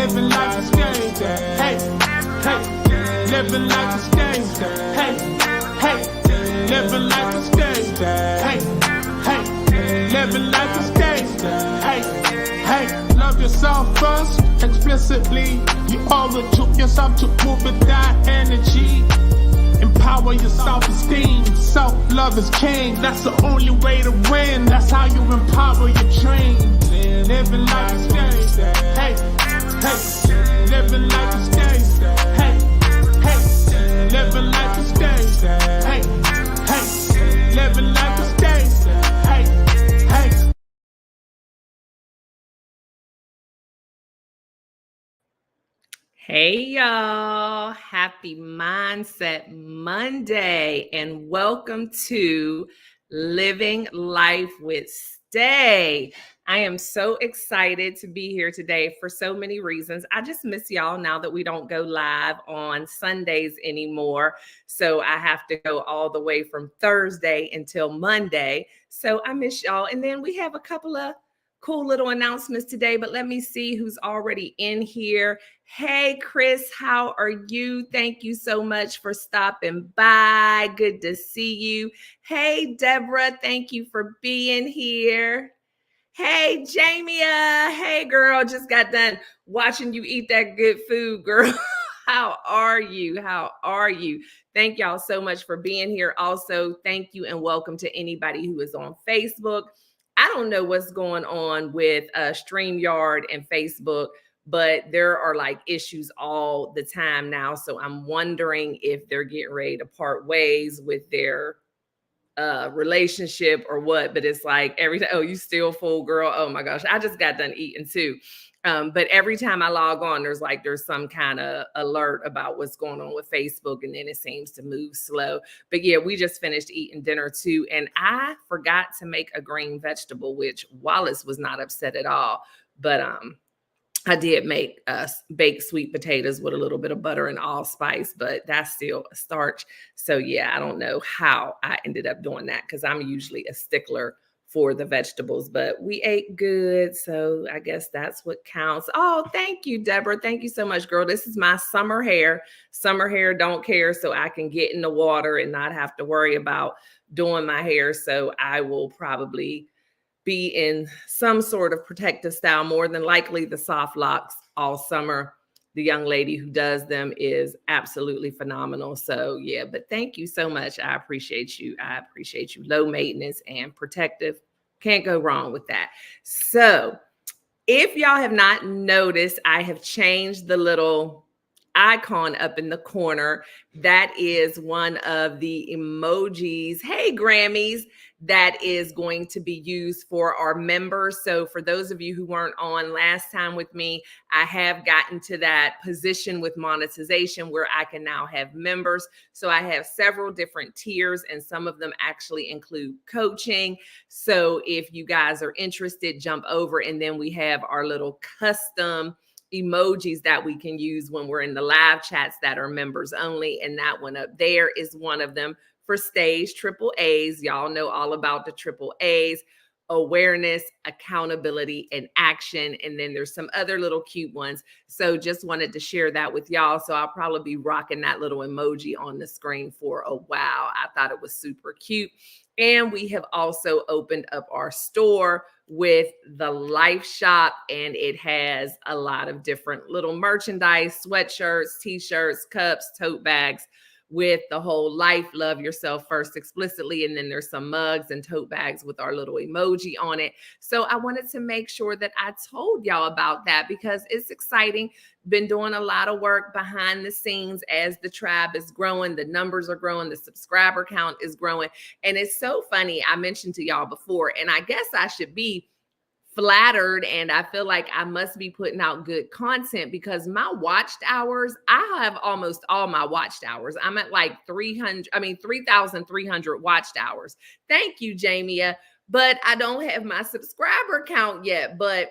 living life is stage. Hey, hey, living life is stage. Hey, hey, living life is stage. Hey, hey, living life is stage. Hey, hey, love yourself first, explicitly. You owe it to yourself to move with that energy. Empower your self-esteem. Self-love is king. That's the only way to win. That's how you empower your dream. Living life is stage. Hey, hey, living life is stage. Hey, hey, living life is stage. Hey, hey, living life is stage. Hey, hey. Hey y'all, happy Mindset Monday and welcome to Living Life with Stae. I am so excited to be here today for so many reasons. I just miss y'all now that we don't go live on Sundays anymore. So I have to go all the way from Thursday until Monday. So I miss y'all. And then we have a couple of cool little announcements today, but let me see who's already in here. Hey, Chris, how are you? Thank you so much for stopping by. Good to see you. Hey, Deborah, thank you for being here. Hey, Jamia. Hey, girl, just got done watching you eat that good food, girl. How are you? How are you? Thank y'all so much for being here. Also, thank you and welcome to anybody who is on Facebook. I don't know what's going on with StreamYard and Facebook, but there are like issues all the time now. So I'm wondering if they're getting ready to part ways with their relationship or what. But it's like every time, oh, you still full, girl. Oh my gosh, I just got done eating too. But every time I log on, there's some kind of alert about what's going on with Facebook, and then it seems to move slow. But yeah, we just finished eating dinner too, and I forgot to make a green vegetable, which Wallace was not upset at all. But I did make baked sweet potatoes with a little bit of butter and allspice, but that's still a starch. So yeah, I don't know how I ended up doing that because I'm usually a stickler for the vegetables, but we ate good. So I guess that's what counts. Oh, thank you, Deborah. Thank you so much, girl. This is my summer hair. Summer hair don't care, so I can get in the water and not have to worry about doing my hair. So I will probably be in some sort of protective style, more than likely the soft locks all summer. The young lady who does them is absolutely phenomenal. So yeah, but thank you so much. I appreciate you. I appreciate you. Low maintenance and protective. Can't go wrong with that. So if y'all have not noticed, I have changed the little icon up in the corner. That is one of the emojis. Hey, Grammys. That is going to be used for our members. So for those of you who weren't on last time with me, I have gotten to that position with monetization where I can now have members. So I have several different tiers, and some of them actually include coaching. So if you guys are interested, jump over, and then we have our little custom emojis that we can use when we're in the live chats that are members only. And that one up there is one of them for stage triple A's. Y'all know all about the triple A's: awareness, accountability, and action. And then there's some other little cute ones. So just wanted to share that with y'all. So I'll probably be rocking that little emoji on the screen for a while. I thought it was super cute. And we have also opened up our store with the Life Shop, and it has a lot of different little merchandise: sweatshirts, t-shirts, cups, tote bags, with the whole life, love yourself first explicitly. And then there's some mugs and tote bags with our little emoji on it. So I wanted to make sure that I told y'all about that because it's exciting. Been doing a lot of work behind the scenes as the tribe is growing. The numbers are growing. The subscriber count is growing. And it's so funny. I mentioned to y'all before, and I guess I should be flattered, and I feel like I must be putting out good content because my watched hours, I have almost all my watched hours. I'm at like 3,300 watched hours. Thank you, Jamia. But I don't have my subscriber count yet. But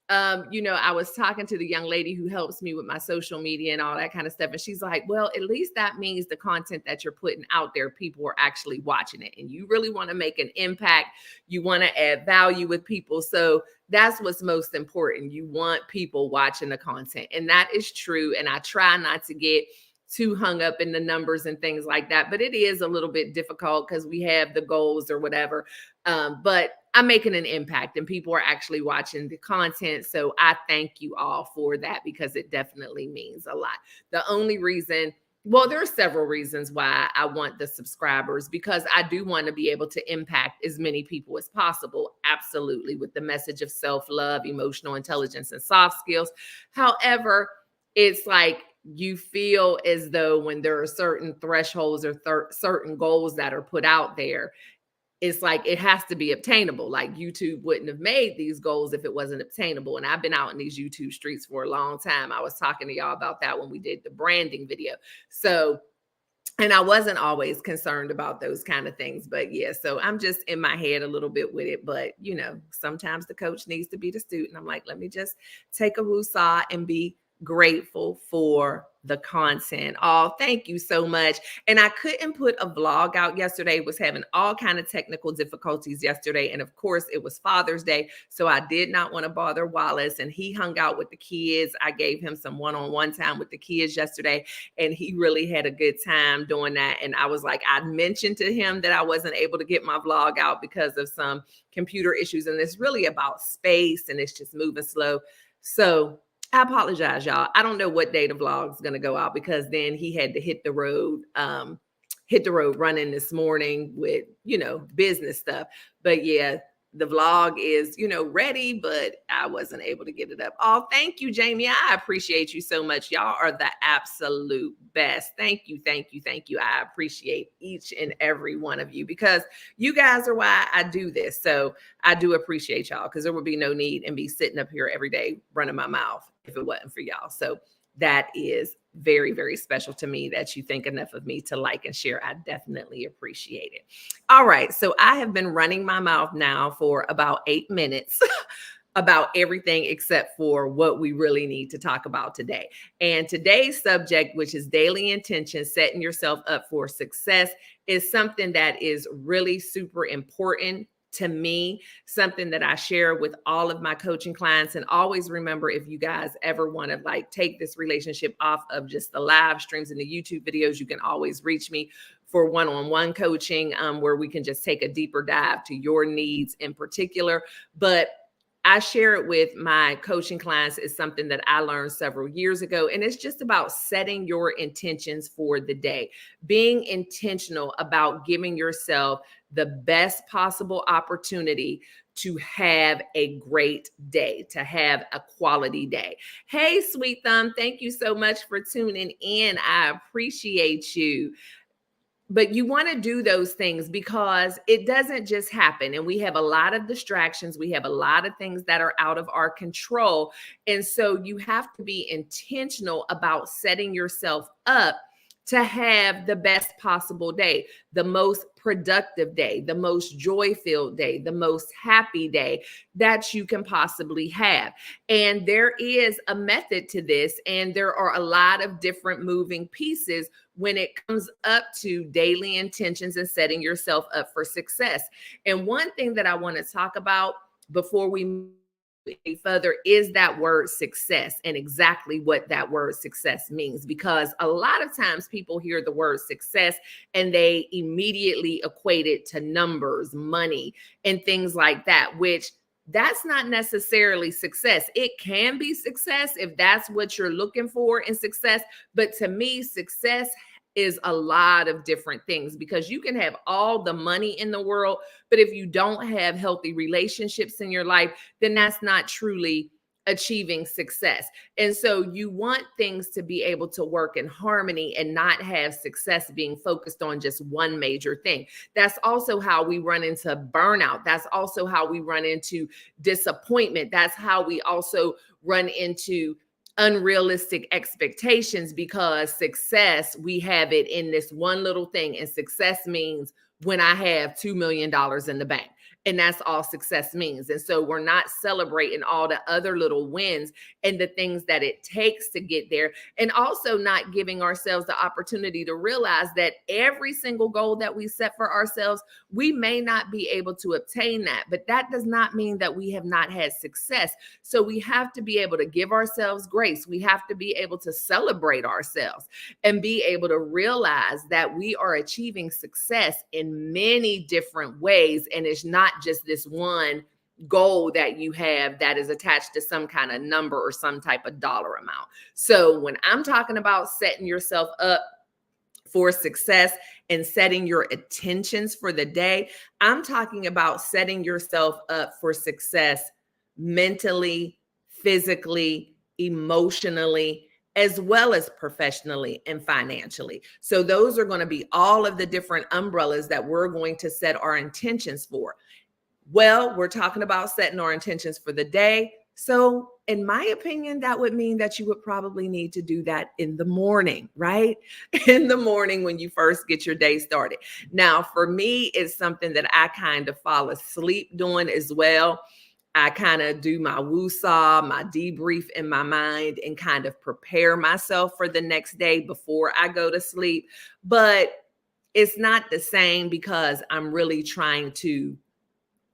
I was talking to the young lady who helps me with my social media and all that kind of stuff. And she's like, well, at least that means the content that you're putting out there, people are actually watching it. And you really want to make an impact. You want to add value with people. So that's what's most important. You want people watching the content. And that is true. And I try not to get too hung up in the numbers and things like that. But it is a little bit difficult because we have the goals or whatever. But I'm making an impact and people are actually watching the content. So I thank you all for that because it definitely means a lot. The only reason, well, there are several reasons why I want the subscribers, because I do want to be able to impact as many people as possible. Absolutely. With the message of self-love, emotional intelligence, and soft skills. However, it's like you feel as though when there are certain thresholds or certain goals that are put out there, it's like it has to be obtainable. Like YouTube wouldn't have made these goals if it wasn't obtainable. And I've been out in these YouTube streets for a long time. I was talking to y'all about that when we did the branding video. So, and I wasn't always concerned about those kind of things. But yeah, so I'm just in my head a little bit with it. But, sometimes the coach needs to be the student. I'm like, let me just take a woosah and be grateful for the content. Oh, thank you so much. And I couldn't put a vlog out yesterday. Was having all kind of technical difficulties yesterday. And of course it was Father's Day. So I did not want to bother Wallace, and he hung out with the kids. I gave him some one-on-one time with the kids yesterday, and he really had a good time doing that. And I was like, I mentioned to him that I wasn't able to get my vlog out because of some computer issues. And it's really about space and it's just moving slow. So I apologize, y'all. I don't know what day the vlog's going to go out because then he had to hit the road running this morning with, business stuff. But yeah, the vlog is, ready, but I wasn't able to get it up. Oh, thank you, Jamie. I appreciate you so much. Y'all are the absolute best. Thank you. Thank you. Thank you. I appreciate each and every one of you because you guys are why I do this. So I do appreciate y'all because there would be no need in me sitting up here every day running my mouth if it wasn't for y'all. So that is very, very special to me that you think enough of me to like and share. I definitely appreciate it. All right. So I have been running my mouth now for about 8 minutes about everything except for what we really need to talk about today. And today's subject, which is daily intention, setting yourself up for success, is something that is really super important to me, something that I share with all of my coaching clients. And always remember, if you guys ever want to take this relationship off of just the live streams and the YouTube videos, you can always reach me for one-on-one coaching where we can just take a deeper dive to your needs in particular. But I share it with my coaching clients. Is something that I learned several years ago. And it's just about setting your intentions for the day, being intentional about giving yourself the best possible opportunity to have a great day, to have a quality day. Hey, Sweet Thumb, thank you so much for tuning in. I appreciate you. But you want to do those things because it doesn't just happen. And we have a lot of distractions. We have a lot of things that are out of our control. And so you have to be intentional about setting yourself up to have the best possible day, the most productive day, the most joy-filled day, the most happy day that you can possibly have. And there is a method to this, and there are a lot of different moving pieces when it comes up to daily intentions and setting yourself up for success. And one thing that I want to talk about before we move any further is that word success and exactly what that word success means. Because a lot of times people hear the word success and they immediately equate it to numbers, money, and things like that, which that's not necessarily success. It can be success if that's what you're looking for in success. But to me, success is a lot of different things, because you can have all the money in the world, but if you don't have healthy relationships in your life, then that's not truly achieving success. And so you want things to be able to work in harmony and not have success being focused on just one major thing. That's also how we run into burnout. That's also how we run into disappointment. That's how we also run into unrealistic expectations, because success, we have it in this one little thing. And success means when I have $2 million in the bank. And that's all success means. And so we're not celebrating all the other little wins and the things that it takes to get there. And also not giving ourselves the opportunity to realize that every single goal that we set for ourselves, we may not be able to obtain that, but that does not mean that we have not had success. So we have to be able to give ourselves grace. We have to be able to celebrate ourselves and be able to realize that we are achieving success in many different ways. And it's not just this one goal that you have that is attached to some kind of number or some type of dollar amount. So when I'm talking about setting yourself up for success and setting your intentions for the day, I'm talking about setting yourself up for success mentally, physically, emotionally, as well as professionally and financially. So those are going to be all of the different umbrellas that we're going to set our intentions for. Well, we're talking about setting our intentions for the day. So in my opinion, that would mean that you would probably need to do that in the morning, right? In the morning when you first get your day started. Now, for me, it's something that I kind of fall asleep doing as well. I kind of do my woo-saw, my debrief in my mind, and kind of prepare myself for the next day before I go to sleep. But it's not the same because I'm really trying to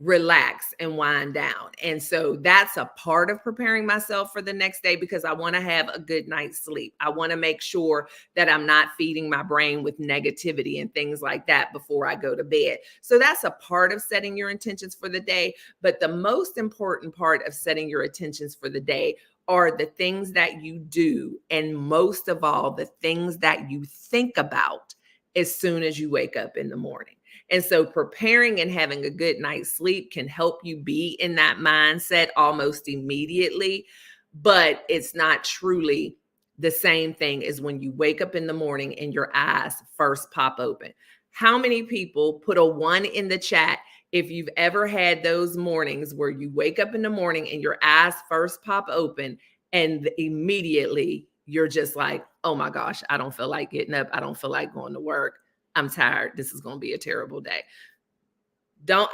relax and wind down. And so that's a part of preparing myself for the next day because I want to have a good night's sleep. I want to make sure that I'm not feeding my brain with negativity and things like that before I go to bed. So that's a part of setting your intentions for the day. But the most important part of setting your intentions for the day are the things that you do. And most of all, the things that you think about as soon as you wake up in the morning. And so preparing and having a good night's sleep can help you be in that mindset almost immediately, but it's not truly the same thing as when you wake up in the morning and your eyes first pop open. How many people put a 1 in the chat if you've ever had those mornings where you wake up in the morning and your eyes first pop open and immediately you're just like, oh my gosh, I don't feel like getting up. I don't feel like going to work. I'm tired. This is going to be a terrible day.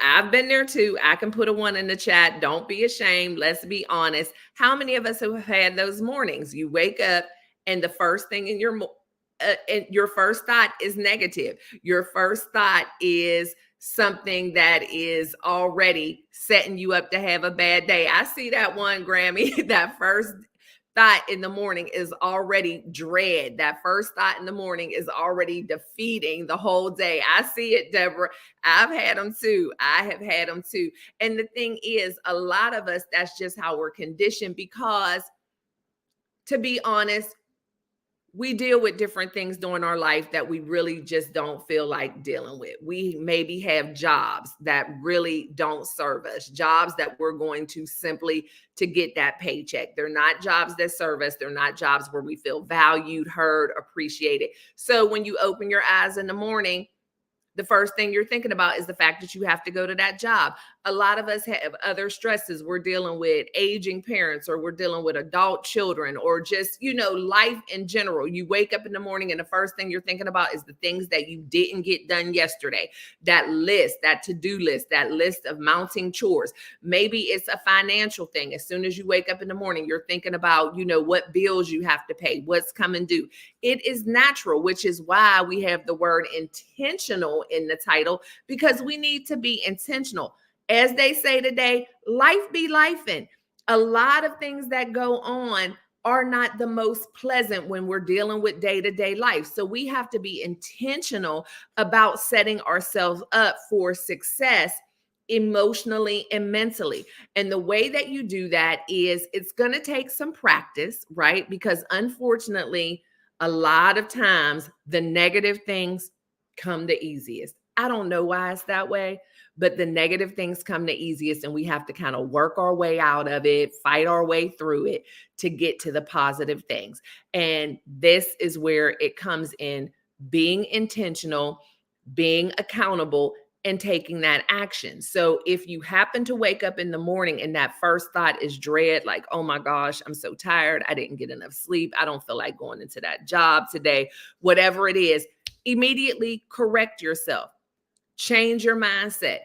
I've been there too. I can put a 1 in the chat. Don't be ashamed. Let's be honest. How many of us have had those mornings? You wake up and the first thing in your first thought is negative. Your first thought is something that is already setting you up to have a bad day. I see that one, Grammy. That first thought in the morning is already dread. That first thought in the morning is already defeating the whole day. I see it, Deborah. I've had them too. I have had them too. And the thing is, a lot of us, that's just how we're conditioned because, to be honest, we deal with different things during our life that we really just don't feel like dealing with. We maybe have jobs that really don't serve us, jobs that we're going to simply to get that paycheck. They're not jobs that serve us. They're not jobs where we feel valued, heard, appreciated. So when you open your eyes in the morning, the first thing you're thinking about is the fact that you have to go to that job. A lot of us have other stresses. We're dealing with aging parents, or we're dealing with adult children, or just, life in general. You wake up in the morning and the first thing you're thinking about is the things that you didn't get done yesterday. That list, that to-do list, that list of mounting chores. Maybe it's a financial thing. As soon as you wake up in the morning, you're thinking about, what bills you have to pay, what's coming due. It is natural, which is why we have the word intentional in the title, because we need to be intentional. As they say today, life be lifing. A lot of things that go on are not the most pleasant when we're dealing with day-to-day life. So we have to be intentional about setting ourselves up for success emotionally and mentally. And the way that you do that is it's going to take some practice, right? Because unfortunately, a lot of times the negative things come the easiest. I don't know why it's that way, but the negative things come the easiest, and we have to kind of work our way out of it, fight our way through it to get to the positive things. And this is where it comes in: being intentional, being accountable, and taking that action. So if you happen to wake up in the morning and that first thought is dread, like, oh my gosh, I'm so tired, I didn't get enough sleep, I don't feel like going into that job today, whatever it is, immediately correct yourself. Change your mindset.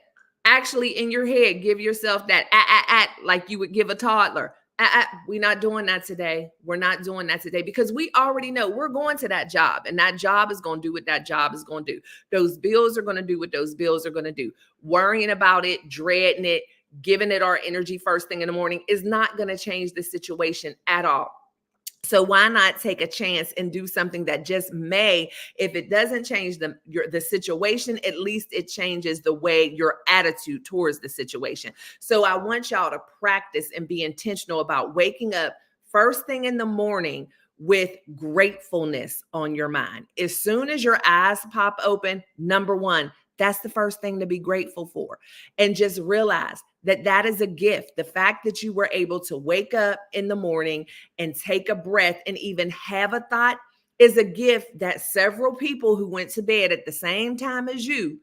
actually in your head, give yourself that like you would give a toddler. We're not doing that today. We're not doing that today, because we already know we're going to that job, and that job is going to do what that job is going to do. Those bills are going to do what those bills are going to do. Worrying about it, dreading it, giving it our energy first thing in the morning is not going to change the situation at all. So why not take a chance and do something that just may, if it doesn't change the situation, at least it changes the way your attitude towards the situation. So I want y'all to practice and be intentional about waking up first thing in the morning with gratefulness on your mind. As soon as your eyes pop open, number one, that's the first thing to be grateful for. And just realize that that is a gift. The fact that you were able to wake up in the morning and take a breath and even have a thought is a gift that several people who went to bed at the same time as you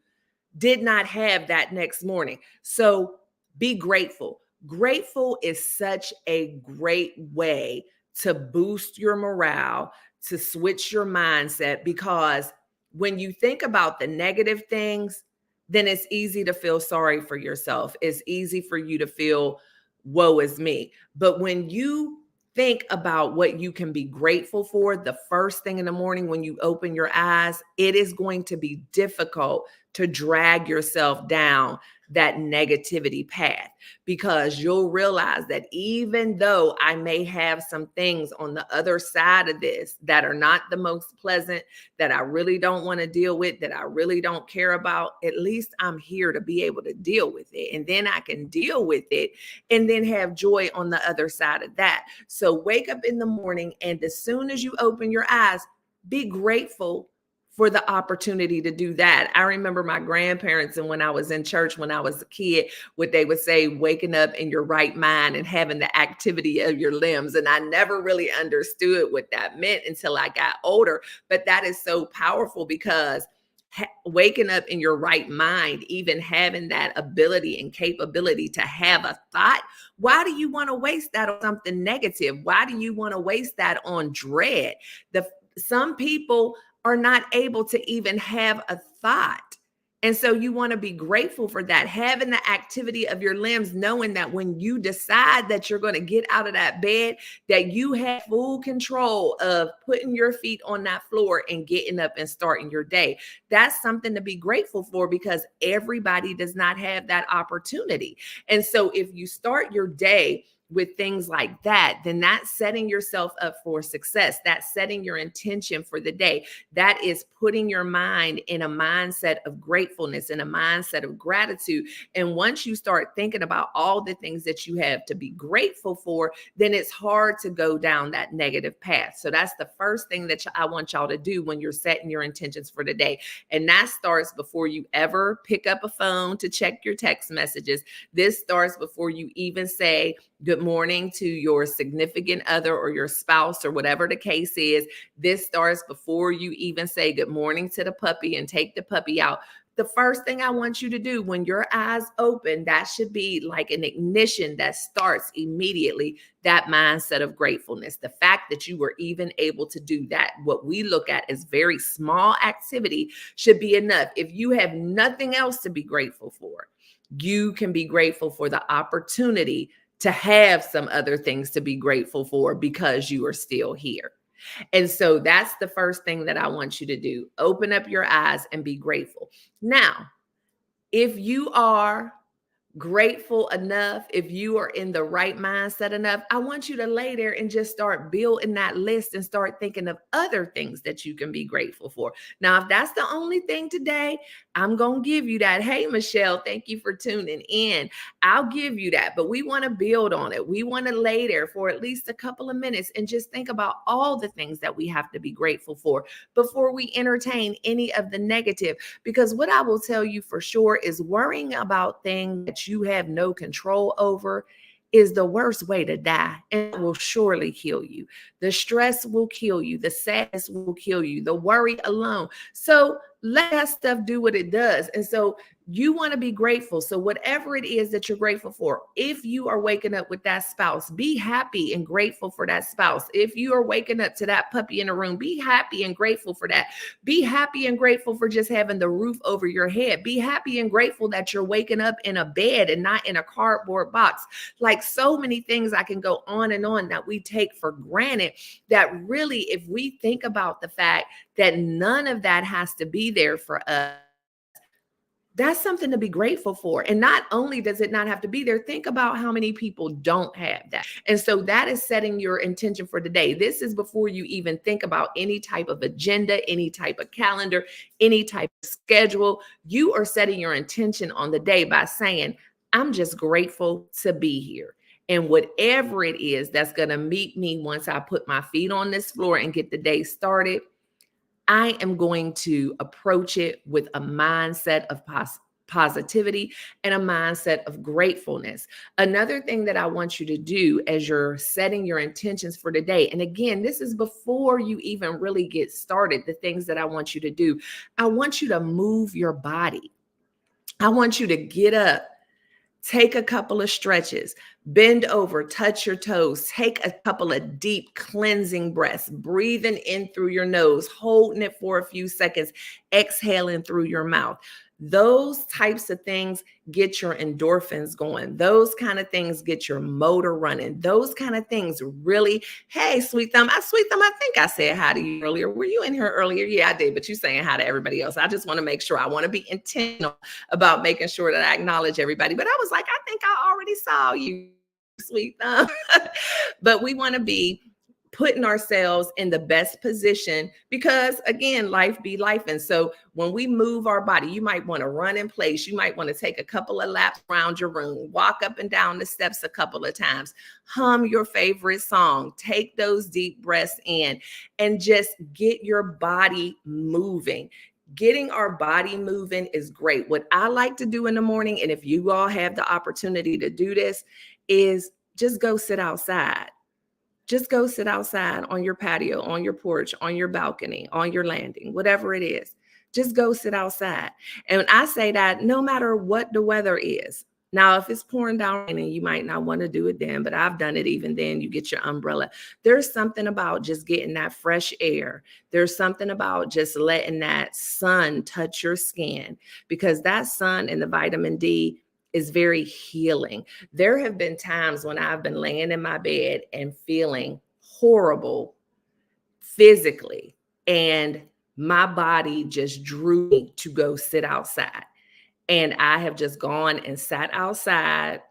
did not have that next morning. So be grateful. Grateful is such a great way to boost your morale, to switch your mindset, because when you think about the negative things, then it's easy to feel sorry for yourself. It's easy for you to feel, woe is me. But when you think about what you can be grateful for the first thing in the morning when you open your eyes, it is going to be difficult to drag yourself down that negativity path, because you'll realize that even though I may have some things on the other side of this that are not the most pleasant, that I really don't want to deal with, that I really don't care about, at least I'm here to be able to deal with it. And then I can deal with it and then have joy on the other side of that. So wake up in the morning, and as soon as you open your eyes, be grateful for the opportunity to do that. I remember my grandparents, and when I was in church, when I was a kid, what they would say, waking up in your right mind and having the activity of your limbs. And I never really understood what that meant until I got older. But that is so powerful, because waking up in your right mind, even having that ability and capability to have a thought, why do you want to waste that on something negative? Why do you want to waste that on dread? Some people are not able to even have a thought. And so you want to be grateful for that, having the activity of your limbs, knowing that when you decide that you're going to get out of that bed, that you have full control of putting your feet on that floor and getting up and starting your day. That's something to be grateful for, because everybody does not have that opportunity. And so if you start your day with things like that, then that's setting yourself up for success. That's setting your intention for the day. That is putting your mind in a mindset of gratefulness, in a mindset of gratitude. And once you start thinking about all the things that you have to be grateful for, then it's hard to go down that negative path. So that's the first thing that I want y'all to do when you're setting your intentions for the day. And that starts before you ever pick up a phone to check your text messages. This starts before you even say good morning to your significant other or your spouse or whatever the case is. This starts before you even say good morning to the puppy and take the puppy out. The first thing I want you to do when your eyes open, that should be like an ignition that starts immediately, that mindset of gratefulness. The fact that you were even able to do that, what we look at as very small activity, should be enough. If you have nothing else to be grateful for, you can be grateful for the opportunity to have some other things to be grateful for, because you are still here. And so that's the first thing that I want you to do. Open up your eyes and be grateful. Now, if you are grateful enough, if you are in the right mindset enough, I want you to lay there and just start building that list and start thinking of other things that you can be grateful for. Now, if that's the only thing today, I'm going to give you that. Hey, Michelle, thank you for tuning in. I'll give you that, but we want to build on it. We want to lay there for at least a couple of minutes and just think about all the things that we have to be grateful for before we entertain any of the negative. Because what I will tell you for sure is worrying about things that you have no control over is the worst way to die, and it will surely kill you. The stress will kill you. The sadness will kill you. The worry alone. So let that stuff do what it does. And so You want to be grateful. So whatever it is that you're grateful for, if you are waking up with that spouse, be happy and grateful for that spouse. If you are waking up to that puppy in the room, be happy and grateful for that. Be happy and grateful for just having the roof over your head. Be happy and grateful that you're waking up in a bed and not in a cardboard box. Like so many things I can go on and on that we take for granted, that really, if we think about the fact that none of that has to be there for us, that's something to be grateful for. And not only does it not have to be there, think about how many people don't have that. And so that is setting your intention for the day. This is before you even think about any type of agenda, any type of calendar, any type of schedule. You are setting your intention on the day by saying, I'm just grateful to be here. And whatever it is that's going to meet me once I put my feet on this floor and get the day started, I am going to approach it with a mindset of positivity and a mindset of gratefulness. Another thing that I want you to do as you're setting your intentions for the day, and again, this is before you even really get started, the things that I want you to do, I want you to move your body. I want you to get up, take a couple of stretches, bend over, touch your toes, take a couple of deep cleansing breaths, breathing in through your nose, holding it for a few seconds, exhaling through your mouth. Those types of things get your endorphins going. Those kind of things get your motor running. Those kind of things really, hey, Sweet Thumb, I think I said hi to you earlier. Were you in here earlier? Yeah, I did, but you're saying hi to everybody else. I just want to make sure. I want to be intentional about making sure that I acknowledge everybody. But I was like, I think I already saw you, Sweet Thumb. But we want to be putting ourselves in the best position because, again, life be life. And so when we move our body, you might want to run in place. You might want to take a couple of laps around your room, walk up and down the steps a couple of times, hum your favorite song, take those deep breaths in, and just get your body moving. Getting our body moving is great. What I like to do in the morning, and if you all have the opportunity to do this, is just go sit outside. Just go sit outside on your patio, on your porch, on your balcony, on your landing, whatever it is. Just go sit outside. And I say that no matter what the weather is. Now, if it's pouring down raining, you might not want to do it then, but I've done it even then. You get your umbrella. There's something about just getting that fresh air. There's something about just letting that sun touch your skin, because that sun and the vitamin D is very healing. There have been times when I've been laying in my bed and feeling horrible physically, and my body just drew me to go sit outside. And I have just gone and sat outside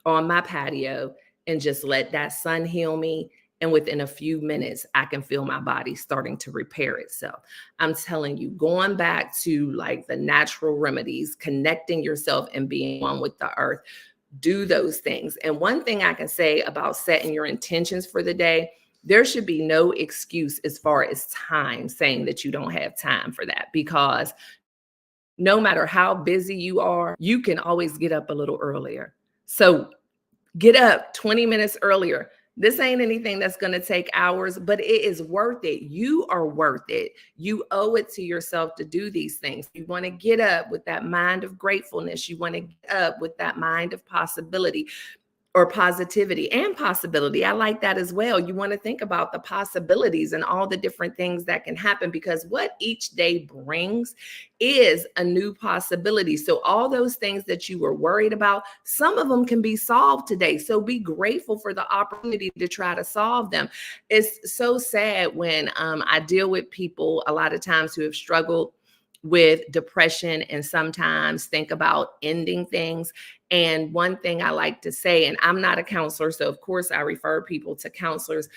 on my patio and just let that sun heal me. And within a few minutes, I can feel my body starting to repair itself. I'm telling you, going back to like the natural remedies, connecting yourself and being one with the earth, do those things. And one thing I can say about setting your intentions for the day, there should be no excuse as far as time, saying that you don't have time for that, because no matter how busy you are, you can always get up a little earlier. So get up 20 minutes earlier. This ain't anything that's going to take hours, but it is worth it. You are worth it. You owe it to yourself to do these things. You want to get up with that mind of gratefulness. You want to get up with that mind of possibility, or positivity and possibility. I like that as well. You want to think about the possibilities and all the different things that can happen, because what each day brings is a new possibility. So all those things that you were worried about, some of them can be solved today. So be grateful for the opportunity to try to solve them. It's so sad when I deal with people a lot of times who have struggled with depression and sometimes think about ending things. And one thing I like to say, and I'm not a counselor, so of course I refer people to counselors,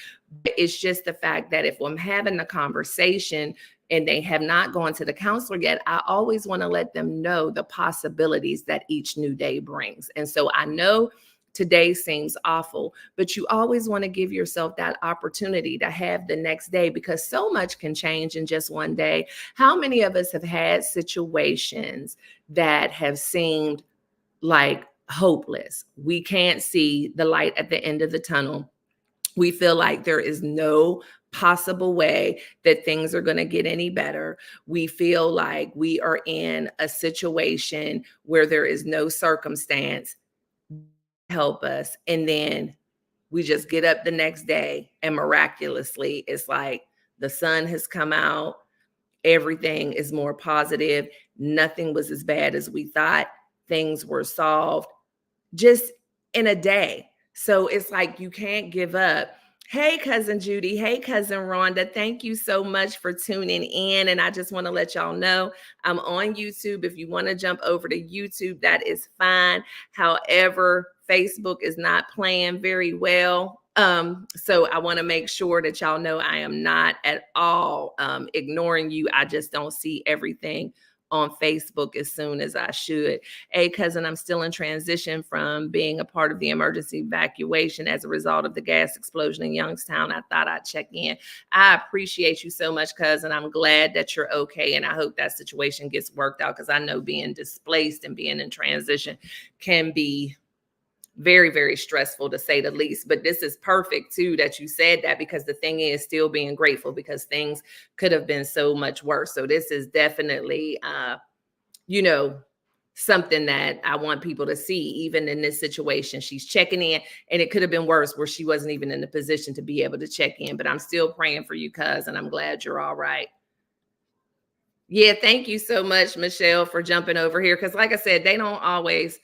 but it's just the fact that if I'm having a conversation and they have not gone to the counselor yet, I always want to let them know the possibilities that each new day brings. And so I know today seems awful, but you always want to give yourself that opportunity to have the next day, because so much can change in just one day. How many of us have had situations that have seemed like hopeless? We can't see the light at the end of the tunnel. We feel like there is no possible way that things are going to get any better. We feel like we are in a situation where there is no circumstance help us. And then we just get up the next day and miraculously it's like the sun has come out, everything is more positive, nothing was as bad as we thought, things were solved just in a day. So it's like you can't give up. Hey, cousin Judy. Hey, cousin Rhonda. Thank you so much for tuning in. And I just want to let y'all know I'm on YouTube. If you want to jump over to YouTube, that is fine. However, Facebook is not playing very well. So I want to make sure that y'all know I am not at all ignoring you. I just don't see everything on Facebook as soon as I should. Hey, cousin, I'm still in transition from being a part of the emergency evacuation as a result of the gas explosion in Youngstown. I thought I'd check in. I appreciate you so much, cousin. I'm glad that you're okay. And I hope that situation gets worked out because I know being displaced and being in transition can be very, very stressful to say the least. But this is perfect too that you said that, because the thing is still being grateful because things could have been so much worse. So this is definitely, something that I want people to see. Even in this situation, she's checking in, and it could have been worse where she wasn't even in the position to be able to check in. But I'm still praying for you, cuz, and I'm glad you're all right. Yeah, thank you so much, Michelle, for jumping over here. Because like I said, they don't always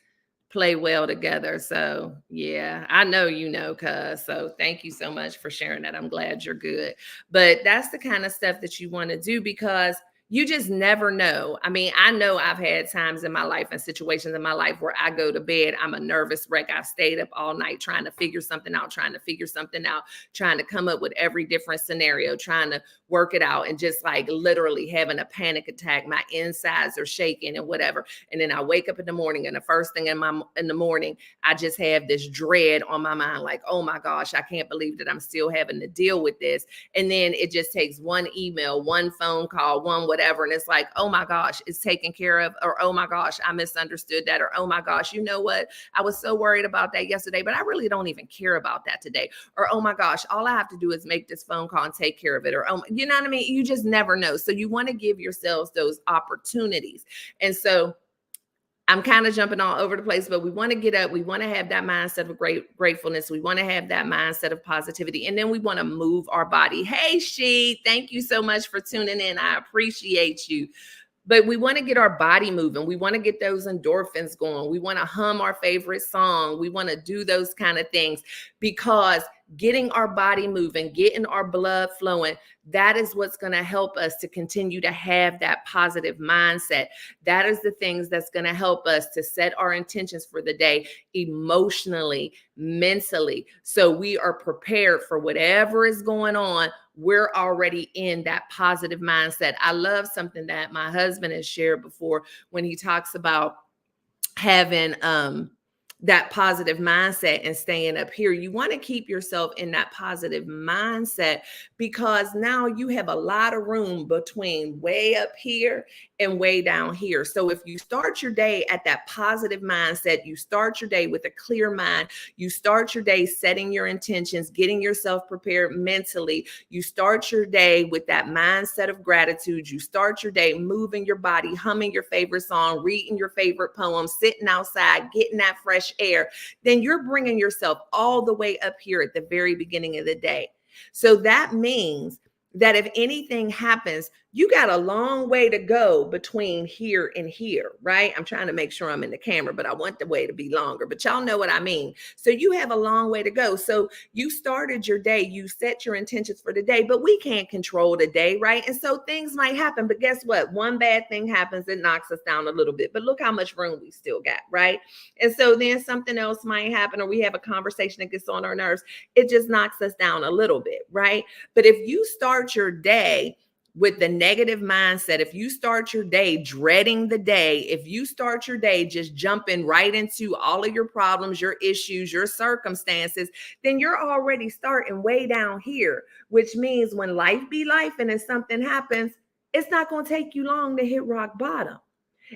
play well together. So yeah, I know cuz. So thank you so much for sharing that. I'm glad you're good. But that's the kind of stuff that you want to do because you just never know. I mean, I know I've had times in my life and situations in my life where I go to bed, I'm a nervous wreck. I've stayed up all night trying to figure something out, trying to come up with every different scenario, trying to work it out, and just like literally having a panic attack. My insides are shaking and whatever. And then I wake up in the morning, and the first thing in the morning, I just have this dread on my mind, like, oh my gosh, I can't believe that I'm still having to deal with this. And then it just takes one email, one phone call, one whatever. And it's like, oh my gosh, it's taken care of. Or, oh my gosh, I misunderstood that. Or, oh my gosh, you know what? I was so worried about that yesterday, but I really don't even care about that today. Or, oh my gosh, all I have to do is make this phone call and take care of it. Or, oh, you know what I mean? You just never know. So you want to give yourselves those opportunities. And so I'm kind of jumping all over the place, but we want to get up. We want to have that mindset of gratefulness. We want to have that mindset of positivity. And then we want to move our body. Hey, She, thank you so much for tuning in. I appreciate you. But we want to get our body moving. We want to get those endorphins going. We want to hum our favorite song. We want to do those kind of things because getting our body moving, getting our blood flowing, that is what's going to help us to continue to have that positive mindset. That is the things that's going to help us to set our intentions for the day emotionally, mentally. So we are prepared for whatever is going on. We're already in that positive mindset. I love something that my husband has shared before when he talks about having that positive mindset and staying up here. You want to keep yourself in that positive mindset because now you have a lot of room between way up here and way down here. So if you start your day at that positive mindset, you start your day with a clear mind, you start your day setting your intentions, getting yourself prepared mentally, you start your day with that mindset of gratitude, you start your day moving your body, humming your favorite song, reading your favorite poem, sitting outside, getting that fresh air, then you're bringing yourself all the way up here at the very beginning of the day. So that means that if anything happens, you got a long way to go between here and here, right? I'm trying to make sure I'm in the camera, but I want the way to be longer, but y'all know what I mean. So you have a long way to go. So you started your day, you set your intentions for the day, but we can't control the day, right? And so things might happen, but guess what? One bad thing happens, it knocks us down a little bit, but look how much room we still got, right? And so then something else might happen, or we have a conversation that gets on our nerves. It just knocks us down a little bit, right? But if you start your day with the negative mindset, if you start your day dreading the day, if you start your day just jumping right into all of your problems, your issues, your circumstances, then you're already starting way down here, which means when life be life and if something happens, it's not going to take you long to hit rock bottom.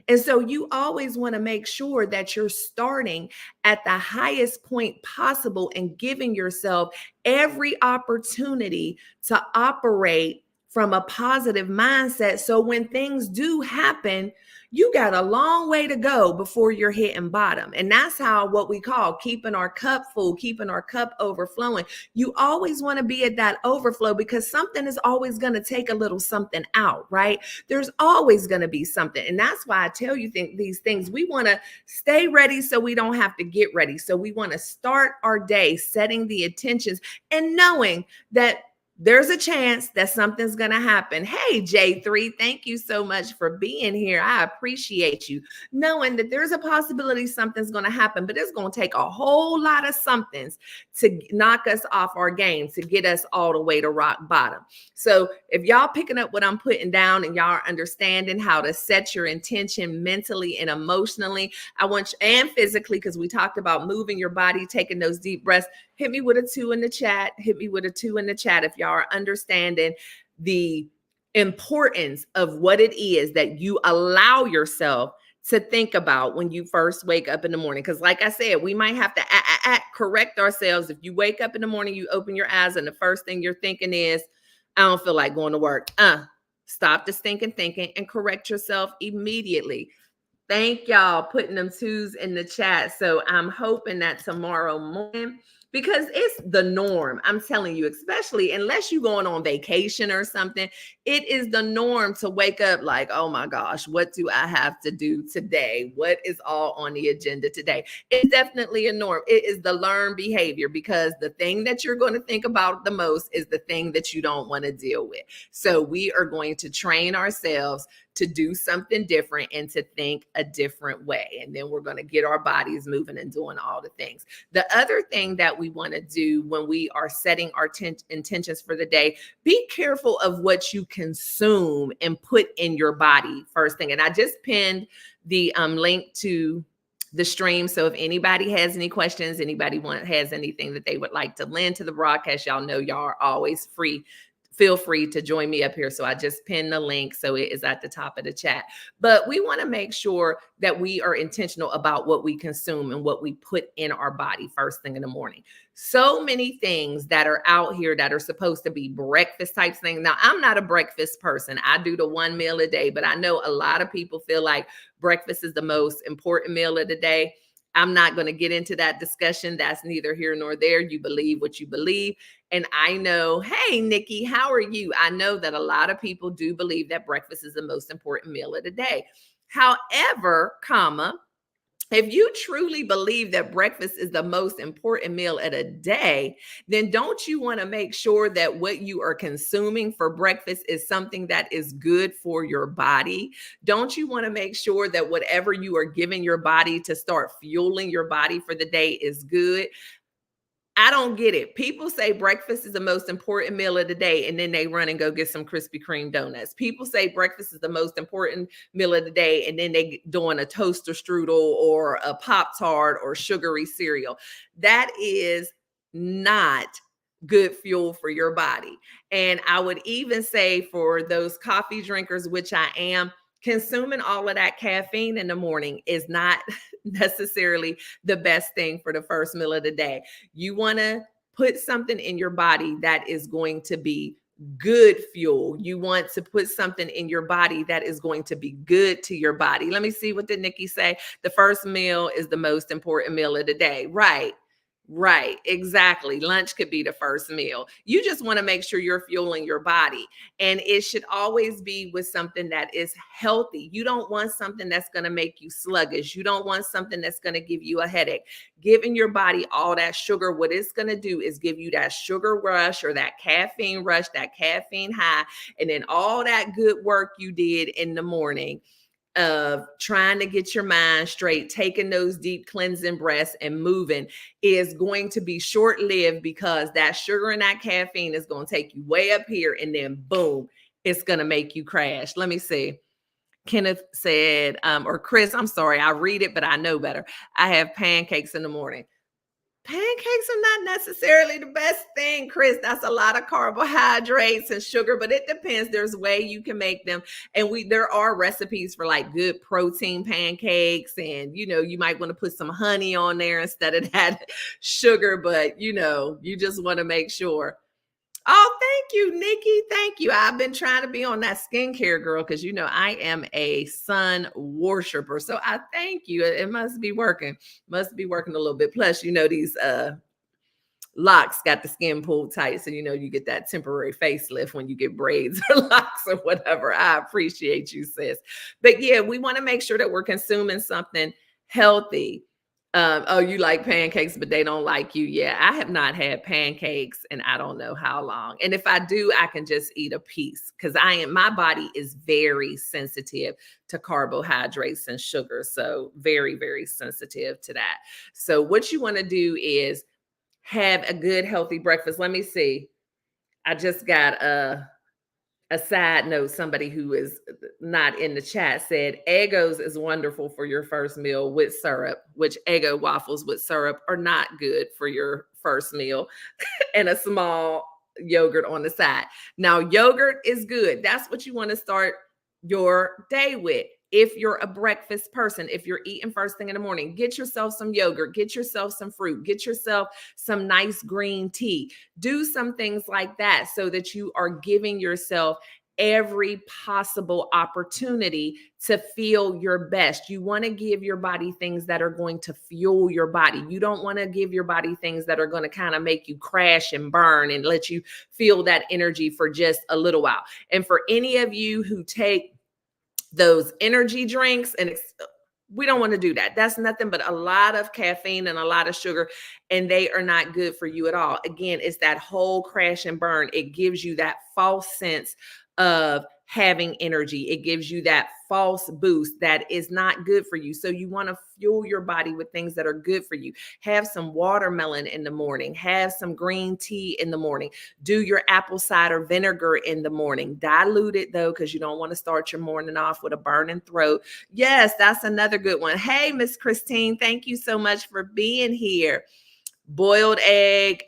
And so you always want to make sure that you're starting at the highest point possible and giving yourself every opportunity to operate from a positive mindset. So when things do happen, you got a long way to go before you're hitting bottom. And that's how what we call keeping our cup full, keeping our cup overflowing. You always want to be at that overflow because something is always going to take a little something out, right? There's always going to be something. And that's why I tell you these things. We want to stay ready so we don't have to get ready. So we want to start our day setting the intentions and knowing that there's a chance that something's going to happen. Hey, J3, thank you so much for being here. I appreciate you. Knowing that there's a possibility something's going to happen, but it's going to take a whole lot of somethings to knock us off our game, to get us all the way to rock bottom. So if y'all picking up what I'm putting down and y'all are understanding how to set your intention mentally and emotionally, I want you, and physically, because we talked about moving your body, taking those deep breaths, hit me with a 2 in the chat. Hit me with a 2 in the chat if y'all are understanding the importance of what it is that you allow yourself to think about when you first wake up in the morning. Because like I said, we might have to correct ourselves. If you wake up in the morning, you open your eyes and the first thing you're thinking is, I don't feel like going to work. Stop the stinking thinking and correct yourself immediately. Thank y'all putting them 2s in the chat. So I'm hoping that tomorrow morning, because it's the norm. I'm telling you, especially unless you're going on vacation or something, it is the norm to wake up like, oh my gosh, what do I have to do today? What is all on the agenda today? It's definitely a norm. It is the learned behavior because the thing that you're going to think about the most is the thing that you don't want to deal with. So we are going to train ourselves to do something different and to think a different way. And then we're going to get our bodies moving and doing all the things. The other thing that we want to do when we are setting our intentions for the day, be careful of what you consume and put in your body first thing. And I just pinned the link to the stream. So if anybody has any questions, anybody has anything that they would like to lend to the broadcast, y'all know y'all are always free. Feel free to join me up here. So I just pinned the link. So it is at the top of the chat. But we want to make sure that we are intentional about what we consume and what we put in our body first thing in the morning. So many things that are out here that are supposed to be breakfast type things. Now, I'm not a breakfast person. I do the 1 meal a day, but I know a lot of people feel like breakfast is the most important meal of the day. I'm not going to get into that discussion. That's neither here nor there. You believe what you believe. And I know, hey, Nikki, how are you? I know that a lot of people do believe that breakfast is the most important meal of the day. However, if you truly believe that breakfast is the most important meal of the day, then don't you want to make sure that what you are consuming for breakfast is something that is good for your body? Don't you want to make sure that whatever you are giving your body to start fueling your body for the day is good? I don't get it. People say breakfast is the most important meal of the day, and then they run and go get some Krispy Kreme donuts. People say breakfast is the most important meal of the day, and then they doing a toaster strudel or a Pop-Tart or sugary cereal. That is not good fuel for your body. And I would even say for those coffee drinkers, which I am, consuming all of that caffeine in the morning is not necessarily the best thing for the first meal of the day. You want to put something in your body that is going to be good fuel. You want to put something in your body that is going to be good to your body. Let me see, what did Nikki say? The first meal is the most important meal of the day. Right, exactly. Lunch could be the first meal. You just want to make sure you're fueling your body. And it should always be with something that is healthy. You don't want something that's going to make you sluggish. You don't want something that's going to give you a headache. Giving your body all that sugar, what it's going to do is give you that sugar rush or that caffeine rush, that caffeine high. And then all that good work you did in the morning of trying to get your mind straight, taking those deep cleansing breaths and moving is going to be short-lived, because that sugar and that caffeine is going to take you way up here, and then boom, it's going to make you crash. Let me see. Kenneth said, or Chris, I'm sorry, I read it, but I know better. I have pancakes in the morning. Pancakes are not necessarily the best thing, Chris. That's a lot of carbohydrates and sugar, but it depends. There's way you can make them. And there are recipes for like good protein pancakes. And you might want to put some honey on there instead of that sugar, but you just want to make sure. Oh, thank you, Nikki. Thank you. I've been trying to be on that skincare girl because I am a sun worshiper. So I thank you. It must be working. Must be working a little bit. Plus, these locks got the skin pulled tight. So you get that temporary facelift when you get braids or locks or whatever. I appreciate you, sis. But yeah, we want to make sure that we're consuming something healthy. Oh, you like pancakes, but they don't like you. Yeah, I have not had pancakes and I don't know how long. And if I do, I can just eat a piece because my body is very sensitive to carbohydrates and sugar. So very, very sensitive to that. So what you want to do is have a good, healthy breakfast. Let me see. I just got a side note. Somebody who is not in the chat said Eggos is wonderful for your first meal with syrup, which Eggo waffles with syrup are not good for your first meal, and a small yogurt on the side. Now, yogurt is good. That's what you want to start your day with. If you're a breakfast person, if you're eating first thing in the morning, get yourself some yogurt, get yourself some fruit, get yourself some nice green tea. Do some things like that so that you are giving yourself every possible opportunity to feel your best. You want to give your body things that are going to fuel your body. You don't want to give your body things that are going to kind of make you crash and burn and let you feel that energy for just a little while. And for any of you who take those energy drinks, and we don't want to do that. That's nothing but a lot of caffeine and a lot of sugar, and they are not good for you at all. Again, it's that whole crash and burn. It gives you that false sense of having energy. It gives you that false boost that is not good for you. So you want to fuel your body with things that are good for you. Have some watermelon in the morning. Have some green tea in the morning. Do your apple cider vinegar in the morning. Dilute it though, because you don't want to start your morning off with a burning throat. Yes, that's another good one. Hey, Miss Christine, thank you so much for being here. Boiled egg,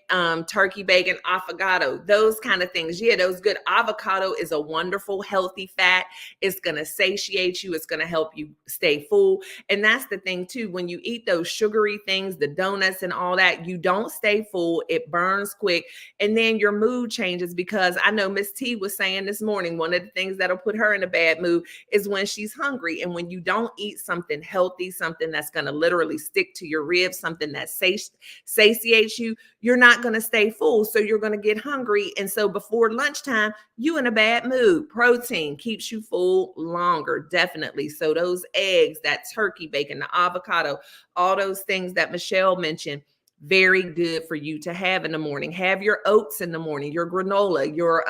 turkey bacon, avocado, those kind of things. Yeah, those good. Avocado is a wonderful, healthy fat. It's going to satiate you. It's going to help you stay full. And that's the thing too. When you eat those sugary things, the donuts and all that, you don't stay full. It burns quick. And then your mood changes, because I know Miss T was saying this morning, one of the things that'll put her in a bad mood is when she's hungry. And when you don't eat something healthy, something that's going to literally stick to your ribs, something that satiates you, you're not going to stay full. So you're going to get hungry. And so before lunchtime, you in a bad mood. Protein keeps you full longer, definitely. So those eggs, that turkey bacon, the avocado, all those things that Michelle mentioned, very good for you to have in the morning. Have your oats in the morning, your granola, your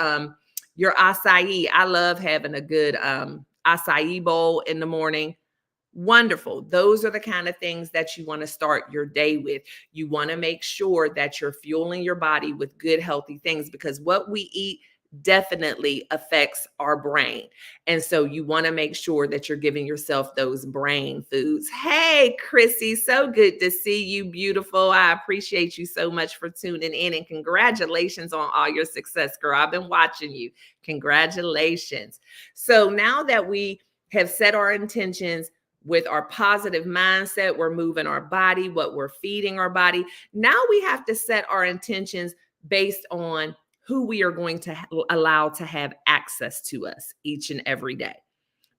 acai. I love having a good acai bowl in the morning. Wonderful. Those are the kind of things that you want to start your day with. You want to make sure that you're fueling your body with good, healthy things, because what we eat definitely affects our brain. And so you want to make sure that you're giving yourself those brain foods. Hey, Chrissy, so good to see you, beautiful. I appreciate you so much for tuning in, and congratulations on all your success, girl. I've been watching you. Congratulations. So now that we have set our intentions with our positive mindset, we're moving our body, what we're feeding our body. Now we have to set our intentions based on who we are going to allow to have access to us each and every day.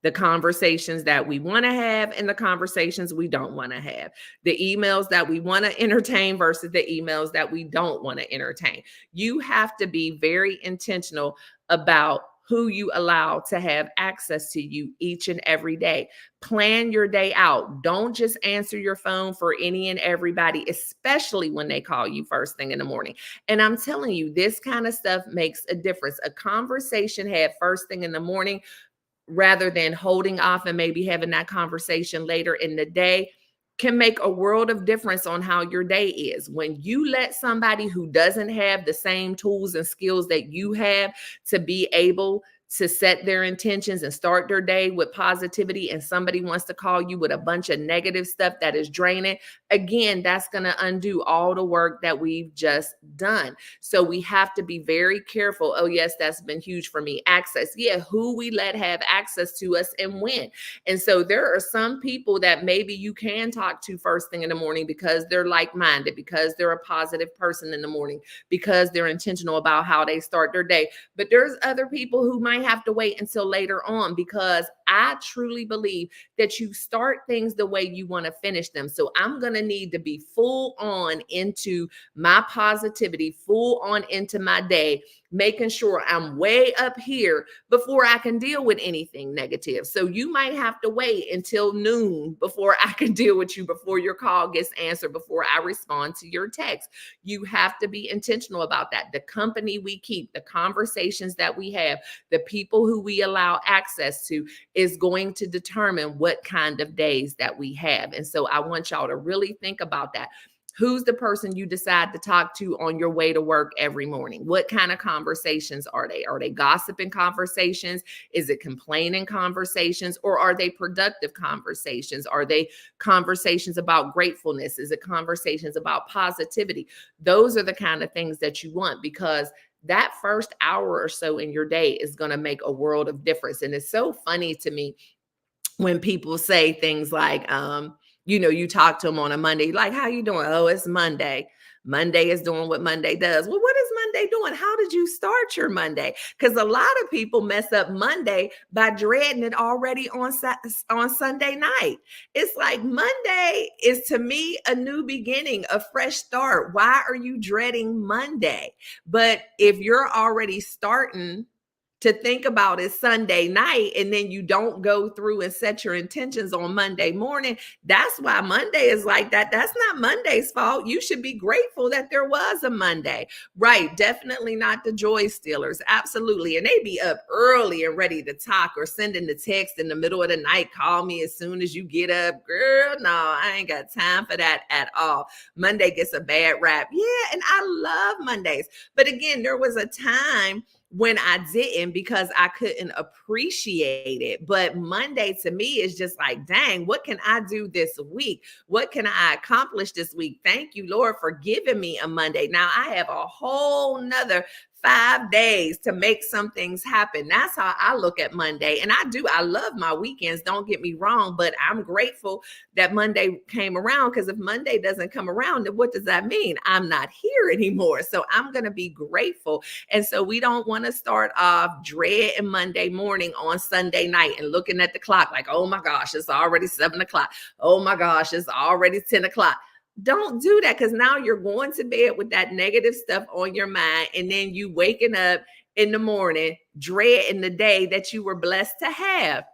The conversations that we want to have and the conversations we don't want to have. The emails that we want to entertain versus the emails that we don't want to entertain. You have to be very intentional about who you allow to have access to you each and every day. Plan your day out. Don't just answer your phone for any and everybody, especially when they call you first thing in the morning. And I'm telling you, this kind of stuff makes a difference. A conversation had first thing in the morning, rather than holding off and maybe having that conversation later in the day, can make a world of difference on how your day is. When you let somebody who doesn't have the same tools and skills that you have to be able to set their intentions and start their day with positivity, and somebody wants to call you with a bunch of negative stuff that is draining, again, that's going to undo all the work that we've just done. So we have to be very careful. Oh, yes, that's been huge for me. Access. Yeah, who we let have access to us and when. And so there are some people that maybe you can talk to first thing in the morning because they're like-minded, because they're a positive person in the morning, because they're intentional about how they start their day. But there's other people who might have to wait until later on, because I truly believe that you start things the way you want to finish them. So I'm going to need to be full on into my positivity, full on into my day, making sure I'm way up here before I can deal with anything negative. So you might have to wait until noon before I can deal with you, before your call gets answered, before I respond to your text. You have to be intentional about that. The company we keep, the conversations that we have, the people who we allow access to is going to determine what kind of days that we have. And so I want y'all to really think about that. Who's the person you decide to talk to on your way to work every morning? What kind of conversations are they? Are they gossiping conversations? Is it complaining conversations? Or are they productive conversations? Are they conversations about gratefulness? Is it conversations about positivity? Those are the kind of things that you want, because that first hour or so in your day is going to make a world of difference. And it's so funny to me when people say things like, you talk to them on a Monday, like, how you doing? Oh, it's Monday. Monday is doing what Monday does. Well, what is Monday doing? How did you start your Monday? Because a lot of people mess up Monday by dreading it already on Sunday night. It's like Monday is, to me, a new beginning, a fresh start. Why are you dreading Monday? But if you're already starting to think about it Sunday night, and then you don't go through and set your intentions on Monday morning, that's why Monday is like that. That's not Monday's fault. You should be grateful that there was a Monday. Right. Definitely not the joy stealers. Absolutely. And they be up early and ready to talk, or sending the text in the middle of the night, call me as soon as you get up. Girl, no, I ain't got time for that at all. Monday gets a bad rap. Yeah. And I love Mondays. But again, there was a time when I didn't, because I couldn't appreciate it. But Monday to me is just like, dang, what can I do this week? What can I accomplish this week? Thank you, Lord, for giving me a Monday. Now I have a whole nother 5 days to make some things happen. That's how I look at Monday. And I love my weekends, don't get me wrong, but I'm grateful that Monday came around, because if Monday doesn't come around, then what does that mean? I'm not here anymore. So I'm going to be grateful. And so we don't want to start off dreading Monday morning on Sunday night and looking at the clock like, oh my gosh, it's already 7 o'clock. Oh my gosh, it's already 10 o'clock. Don't do that, because now you're going to bed with that negative stuff on your mind, and then you waking up in the morning dreading the day that you were blessed to have.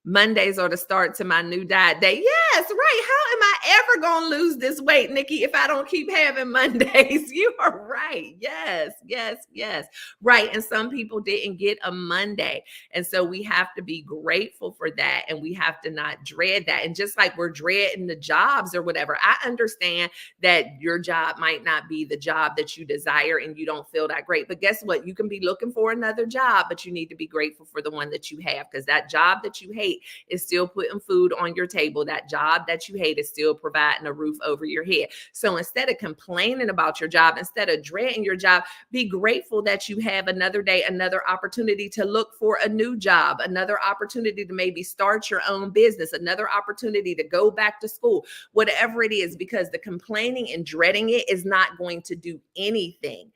Mondays are the start to my new diet day. Yes, right. How am I ever going to lose this weight, Nikki, if I don't keep having Mondays? You are right. Yes, yes, yes. Right. And some people didn't get a Monday. And so we have to be grateful for that. And we have to not dread that. And just like we're dreading the jobs or whatever, I understand that your job might not be the job that you desire and you don't feel that great. But guess what? You can be looking for another job, but you need to be grateful for the one that you have, because that job that you hate is still putting food on your table. That job that you hate is still providing a roof over your head. So instead of complaining about your job, instead of dreading your job, be grateful that you have another day, another opportunity to look for a new job, another opportunity to maybe start your own business, another opportunity to go back to school, whatever it is, because the complaining and dreading it is not going to do anything.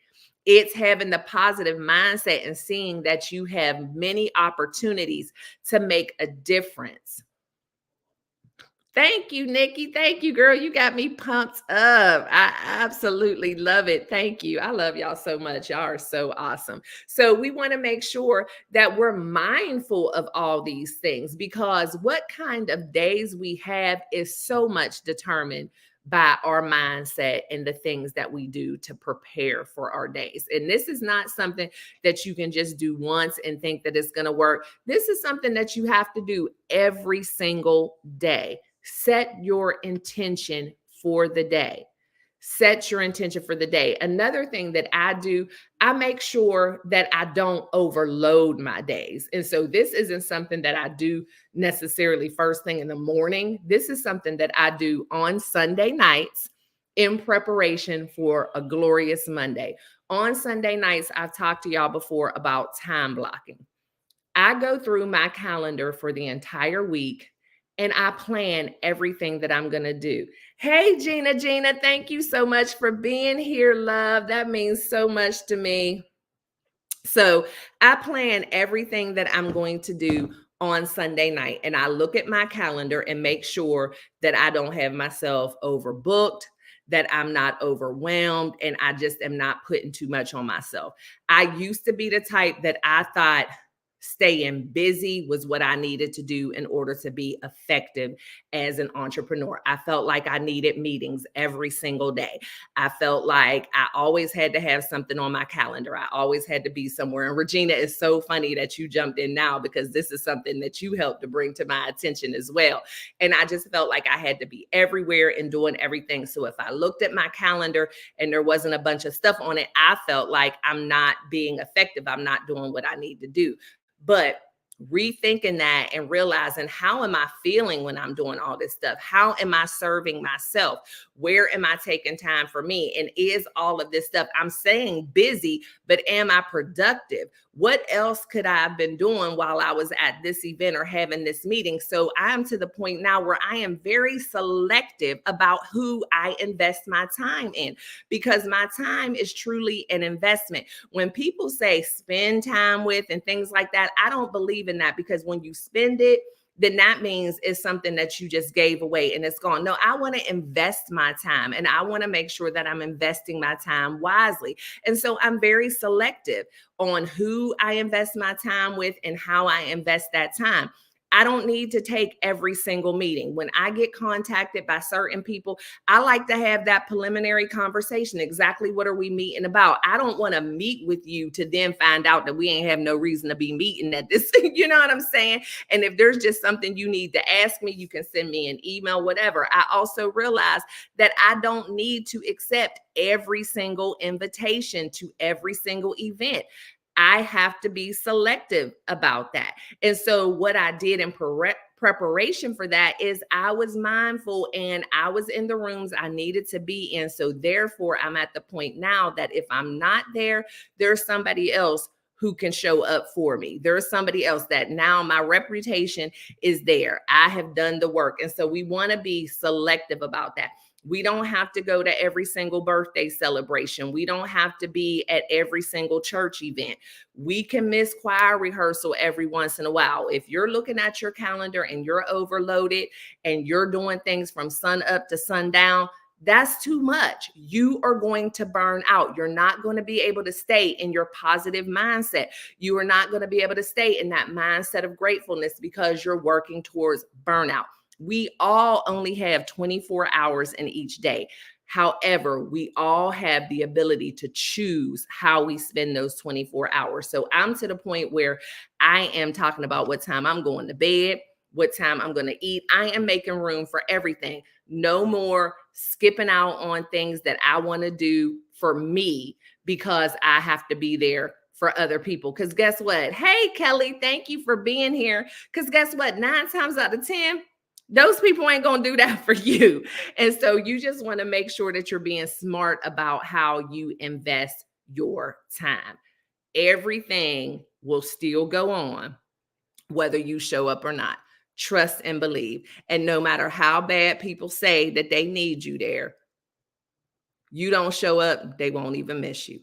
It's having the positive mindset and seeing that you have many opportunities to make a difference. Thank you, Nikki. Thank you, girl. You got me pumped up. I absolutely love it. Thank you. I love y'all so much. Y'all are so awesome. So we want to make sure that we're mindful of all these things, because what kind of days we have is so much determined by our mindset and the things that we do to prepare for our days. And this is not something that you can just do once and think that it's going to work. This is something that you have to do every single day. Set your intention for the day. Set your intention for the day. Another thing that I do, I make sure that I don't overload my days. And so this isn't something that I do necessarily first thing in the morning. This is something that I do on Sunday nights in preparation for a glorious Monday. On Sunday nights, I've talked to y'all before about time blocking. I go through my calendar for the entire week and I plan everything that I'm going to do. Hey, Gina, thank you so much for being here, love. That means so much to me. So I plan everything that I'm going to do on Sunday night, and I look at my calendar and make sure that I don't have myself overbooked, that I'm not overwhelmed, and I just am not putting too much on myself. I used to be the type that I thought staying busy was what I needed to do in order to be effective as an entrepreneur. I felt like I needed meetings every single day. I felt like I always had to have something on my calendar. I always had to be somewhere. And Regina, it's so funny that you jumped in now because this is something that you helped to bring to my attention as well. And I just felt like I had to be everywhere and doing everything. So if I looked at my calendar and there wasn't a bunch of stuff on it, I felt like I'm not being effective. I'm not doing what I need to do. But rethinking that and realizing, how am I feeling when I'm doing all this stuff? How am I serving myself? Where am I taking time for me? And is all of this stuff, I'm saying busy, but am I productive? What else could I have been doing while I was at this event or having this meeting? So I am to the point now where I am very selective about who I invest my time in, because my time is truly an investment. When people say spend time with and things like that, I don't believe in that, because when you spend it, then that means it's something that you just gave away and it's gone. No, I want to invest my time, and I want to make sure that I'm investing my time wisely. And so I'm very selective on who I invest my time with and how I invest that time. I don't need to take every single meeting. When I get contacted by certain people, I like to have that preliminary conversation. Exactly what are we meeting about? I don't want to meet with you to then find out that we ain't have no reason to be meeting at this. You know what I'm saying? And if there's just something you need to ask me, you can send me an email, whatever. I also realize that I don't need to accept every single invitation to every single event. I have to be selective about that. And so what I did in preparation for that is I was mindful and I was in the rooms I needed to be in. So therefore, I'm at the point now that if I'm not there, there's somebody else who can show up for me. There's somebody else that now my reputation is there. I have done the work. And so we want to be selective about that. We don't have to go to every single birthday celebration. We don't have to be at every single church event. We can miss choir rehearsal every once in a while. If you're looking at your calendar and you're overloaded and you're doing things from sun up to sundown, that's too much. You are going to burn out. You're not going to be able to stay in your positive mindset. You are not going to be able to stay in that mindset of gratefulness because you're working towards burnout. We all only have 24 hours in each day. However, we all have the ability to choose how we spend those 24 hours. So I'm to the point where I am talking about what time I'm going to bed, what time I'm going to eat. I am making room for everything. No more skipping out on things that I want to do for me because I have to be there for other people. Because guess what? Hey, Kelly, thank you for being here. Because guess what? 9 times out of 10, those people ain't going to do that for you. And so you just want to make sure that you're being smart about how you invest your time. Everything will still go on, whether you show up or not. Trust and believe. And no matter how bad people say that they need you there, you don't show up, they won't even miss you.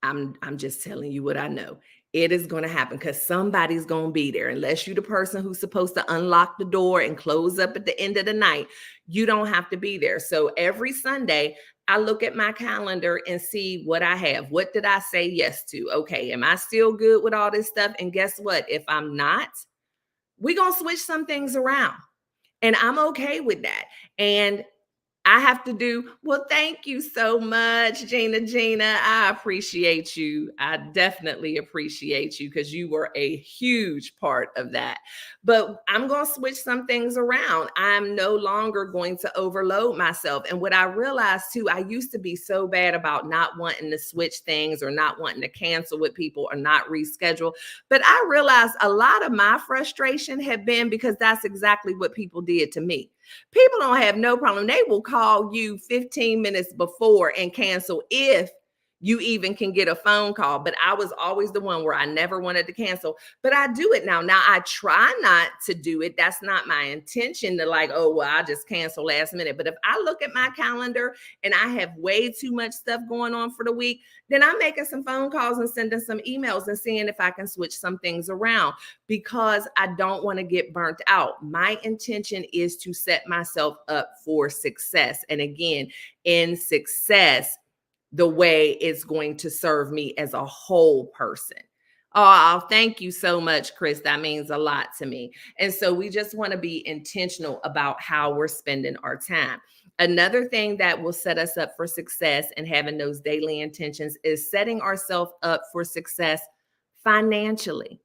I'm just telling you what I know. It is going to happen because somebody's going to be there. Unless you're the person who's supposed to unlock the door and close up at the end of the night, you don't have to be there. So every Sunday, I look at my calendar and see what I have. What did I say yes to? Okay, am I still good with all this stuff? And guess what? If I'm not, we're going to switch some things around. And I'm okay with that. And I have to do, well, thank you so much, Gina. I appreciate you. I definitely appreciate you because you were a huge part of that. But I'm going to switch some things around. I'm no longer going to overload myself. And what I realized too, I used to be so bad about not wanting to switch things or not wanting to cancel with people or not reschedule. But I realized a lot of my frustration had been because that's exactly what people did to me. People don't have no problem. They will call you 15 minutes before and cancel if you even can get a phone call. But I was always the one where I never wanted to cancel, but I do it now. Now I try not to do it. That's not my intention to like, oh, well, I just cancel last minute. But if I look at my calendar and I have way too much stuff going on for the week, then I'm making some phone calls and sending some emails and seeing if I can switch some things around because I don't want to get burnt out. My intention is to set myself up for success. And again, in success, the way it's going to serve me as a whole person. Oh, thank you so much, Chris. That means a lot to me. And so we just want to be intentional about how we're spending our time. Another thing that will set us up for success and having those daily intentions is setting ourselves up for success financially.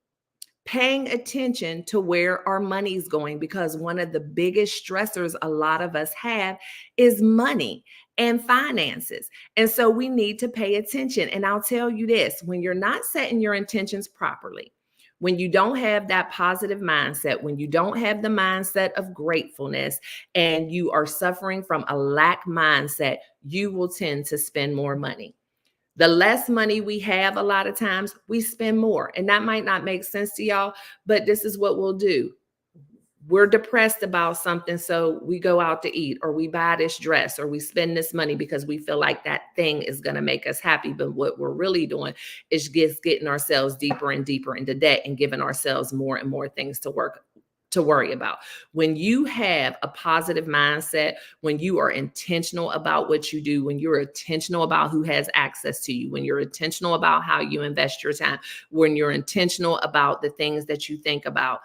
Paying attention to where our money's going, because one of the biggest stressors a lot of us have is money and finances. And so we need to pay attention. And I'll tell you this, when you're not setting your intentions properly, when you don't have that positive mindset, when you don't have the mindset of gratefulness, and you are suffering from a lack mindset, you will tend to spend more money. The less money we have, a lot of times we spend more. And that might not make sense to y'all, but this is what we'll do. We're depressed about something, so we go out to eat, or we buy this dress, or we spend this money because we feel like that thing is going to make us happy. But what we're really doing is just getting ourselves deeper and deeper into debt and giving ourselves more and more things to worry about. When you have a positive mindset, when you are intentional about what you do, when you're intentional about who has access to you, when you're intentional about how you invest your time, when you're intentional about the things that you think about,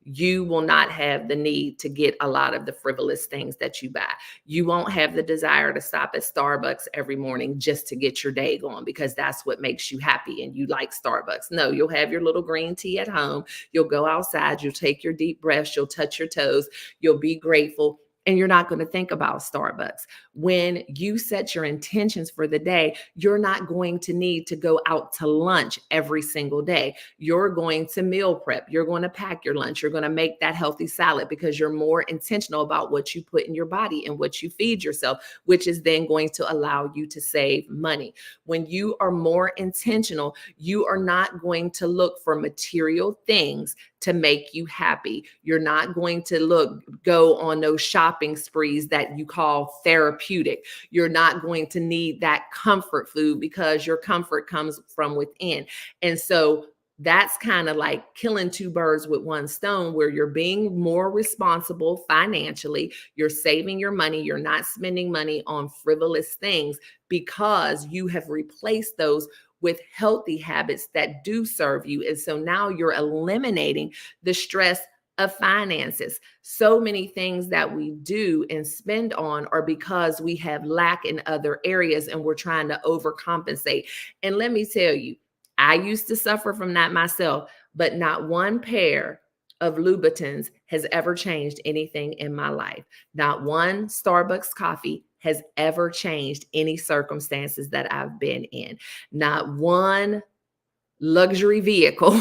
you will not have the need to get a lot of the frivolous things that you buy. You won't have the desire to stop at Starbucks every morning just to get your day going because that's what makes you happy and you like Starbucks. No, you'll have your little green tea at home. You'll go outside. You'll take your deep breaths. You'll touch your toes. You'll be grateful. And you're not going to think about Starbucks. When you set your intentions for the day, you're not going to need to go out to lunch every single day. You're going to meal prep. You're going to pack your lunch. You're going to make that healthy salad because you're more intentional about what you put in your body and what you feed yourself, which is then going to allow you to save money. When you are more intentional, you are not going to look for material things to make you happy. You're not going to go on those shopping sprees that you call therapeutic. You're not going to need that comfort food because your comfort comes from within. And so that's kind of like killing two birds with one stone, where you're being more responsible financially. You're saving your money. You're not spending money on frivolous things because you have replaced those with healthy habits that do serve you. And so now you're eliminating the stress of finances. So many things that we do and spend on are because we have lack in other areas and we're trying to overcompensate. And let me tell you, I used to suffer from that myself, but not one pair of Louboutins has ever changed anything in my life. Not one Starbucks coffee has ever changed any circumstances that I've been in. Not one luxury vehicle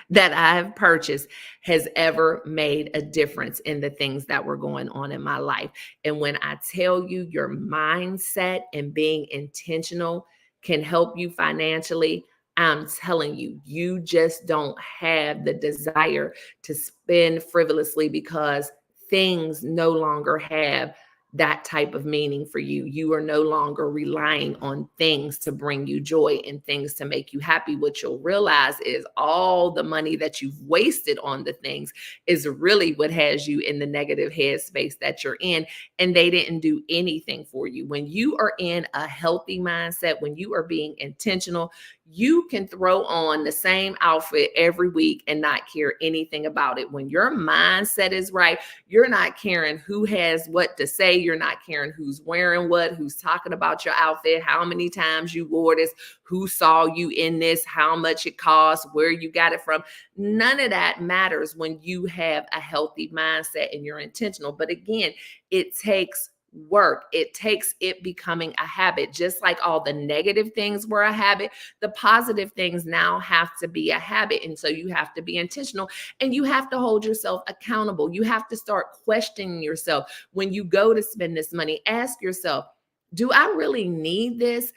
that I've purchased has ever made a difference in the things that were going on in my life. And when I tell you your mindset and being intentional can help you financially, I'm telling you, you just don't have the desire to spend frivolously because things no longer have that type of meaning for you. You are no longer relying on things to bring you joy and things to make you happy. What you'll realize is all the money that you've wasted on the things is really what has you in the negative headspace that you're in, and they didn't do anything for you. When you are in a healthy mindset, when you are being intentional, You can throw on the same outfit every week and not care anything about it. When your mindset is right, you're not caring who has what to say. You're not caring who's wearing what, who's talking about your outfit, how many times you wore this, who saw you in this, how much it costs, where you got it from. None of that matters when you have a healthy mindset and you're intentional. But again, it takes work. It takes it becoming a habit. Just like all the negative things were a habit, the positive things now have to be a habit. And so you have to be intentional and you have to hold yourself accountable. You have to start questioning yourself. When you go to spend this money, ask yourself, do I really need this?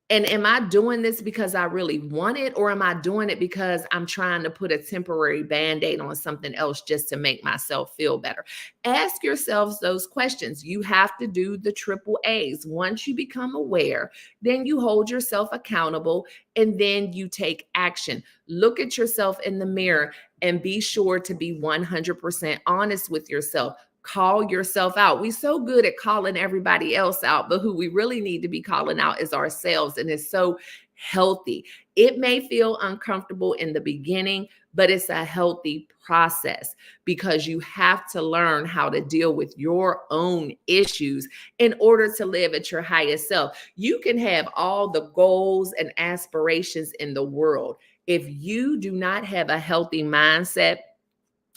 And am I doing this because I really want it, or am I doing it because I'm trying to put a temporary Band-Aid on something else just to make myself feel better? Ask yourselves those questions. You have to do the triple A's. Once you become aware, then you hold yourself accountable and then you take action. Look at yourself in the mirror and be sure to be 100% honest with yourself. Call yourself out. We're so good at calling everybody else out, but who we really need to be calling out is ourselves. And it's so healthy. It may feel uncomfortable in the beginning, but it's a healthy process because you have to learn how to deal with your own issues in order to live at your highest self. You can have all the goals and aspirations in the world. If you do not have a healthy mindset,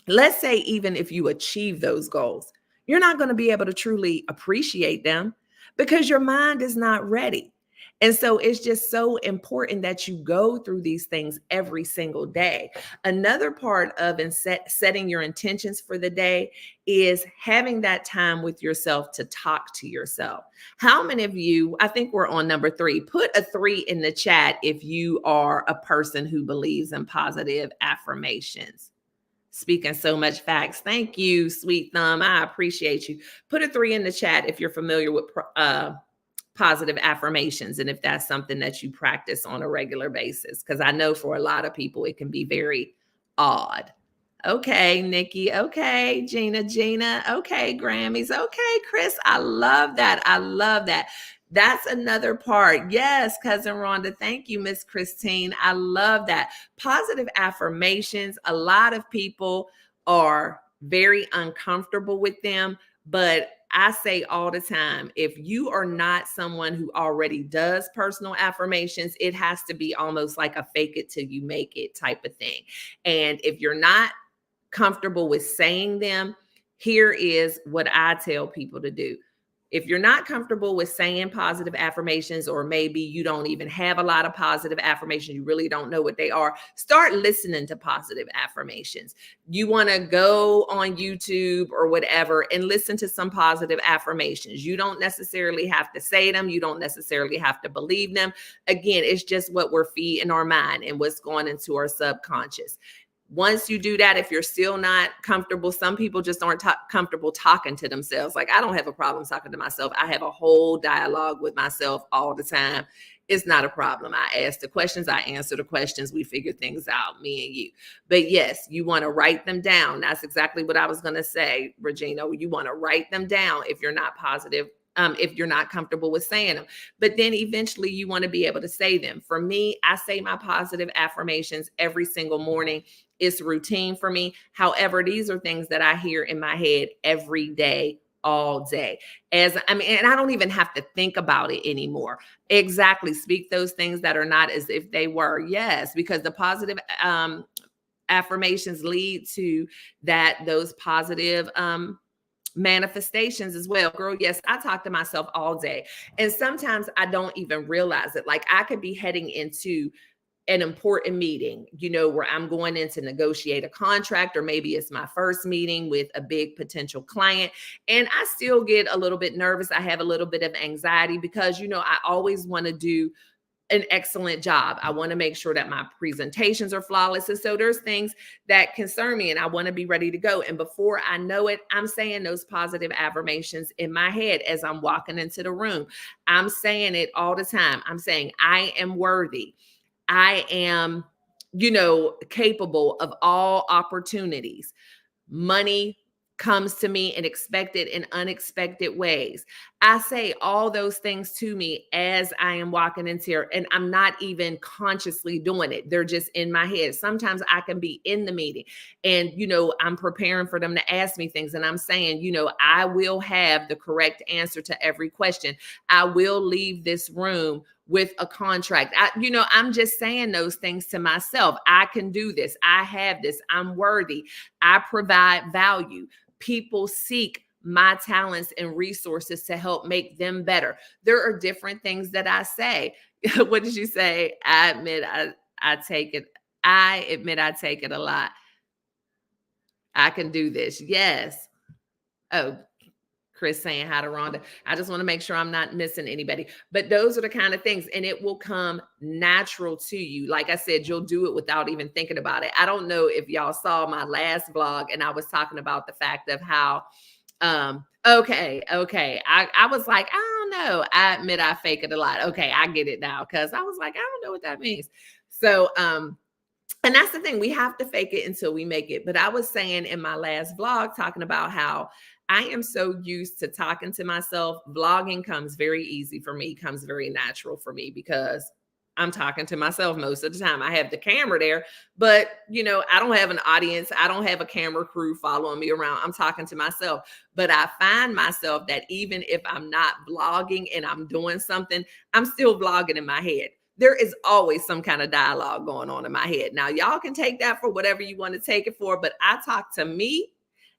let's say even if you achieve those goals, you're not going to be able to truly appreciate them because your mind is not ready. And so it's just so important that you go through these things every single day. Another part of setting your intentions for the day is having that time with yourself to talk to yourself. How many of you, I think we're on number 3, put a 3 in the chat if you are a person who believes in positive affirmations. Speaking so much facts. Thank you, Sweet Thumb. I appreciate you. Put a 3 in the chat if you're familiar with positive affirmations and if that's something that you practice on a regular basis, because I know for a lot of people it can be very odd. Okay, Nikki. Okay, Gina. Okay, Grammys. Okay, Chris. I love that. I love that. That's another part. Yes, Cousin Rhonda. Thank you, Miss Christine. I love that. Positive affirmations. A lot of people are very uncomfortable with them, but I say all the time, if you are not someone who already does personal affirmations, it has to be almost like a fake it till you make it type of thing. And if you're not comfortable with saying them, here is what I tell people to do. If you're not comfortable with saying positive affirmations, or maybe you don't even have a lot of positive affirmations, you really don't know what they are, start listening to positive affirmations. You want to go on YouTube or whatever and listen to some positive affirmations. You don't necessarily have to say them. You don't necessarily have to believe them. Again, it's just what we're feeding our mind and what's going into our subconscious. Once you do that, if you're still not comfortable, some people just aren't comfortable talking to themselves. Like, I don't have a problem talking to myself. I have a whole dialogue with myself all the time. It's not a problem. I ask the questions, I answer the questions, we figure things out, me and you. But yes, you want to write them down. That's exactly what I was going to say, Regina. You want to write them down if you're not positive, if you're not comfortable with saying them. But then eventually you want to be able to say them. For me, I say my positive affirmations every single morning. It's routine for me. However, these are things that I hear in my head every day, all day. And I don't even have to think about it anymore. Exactly. Speak those things that are not as if they were. Yes, because the positive affirmations lead to those positive manifestations as well. Girl, yes, I talk to myself all day. And sometimes I don't even realize it. Like, I could be heading into an important meeting, where I'm going in to negotiate a contract, or maybe it's my first meeting with a big potential client. And I still get a little bit nervous. I have a little bit of anxiety because, I always want to do an excellent job. I want to make sure that my presentations are flawless. And so there's things that concern me and I want to be ready to go. And before I know it, I'm saying those positive affirmations in my head as I'm walking into the room. I'm saying it all the time. I'm saying, I am worthy. I am, capable of all opportunities. Money comes to me in expected and unexpected ways. I say all those things to me as I am walking into here, and I'm not even consciously doing it. They're just in my head. Sometimes I can be in the meeting and, I'm preparing for them to ask me things, and I'm saying, I will have the correct answer to every question. I will leave this room with a contract. I'm just saying those things to myself. I can do this. I have this. I'm worthy. I provide value. People seek my talents and resources to help make them better. There are different things that I say. What did you say? I admit I take it. I admit I take it a lot. I can do this. Yes. Oh, Chris saying hi to Rhonda. I just want to make sure I'm not missing anybody. But those are the kind of things, and it will come natural to you. Like I said, you'll do it without even thinking about it. I don't know if y'all saw my last vlog, and I was talking about the fact of how, okay. I was like, I don't know. I admit I fake it a lot. Okay, I get it now, because I was like, I don't know what that means. So, and that's the thing, we have to fake it until we make it. But I was saying in my last vlog, talking about how I am so used to talking to myself. Vlogging comes very easy for me, comes very natural for me, because I'm talking to myself most of the time. I have the camera there, but I don't have an audience. I don't have a camera crew following me around. I'm talking to myself. But I find myself that even if I'm not vlogging and I'm doing something, I'm still vlogging in my head. There is always some kind of dialogue going on in my head. Now, y'all can take that for whatever you want to take it for, but I talk to me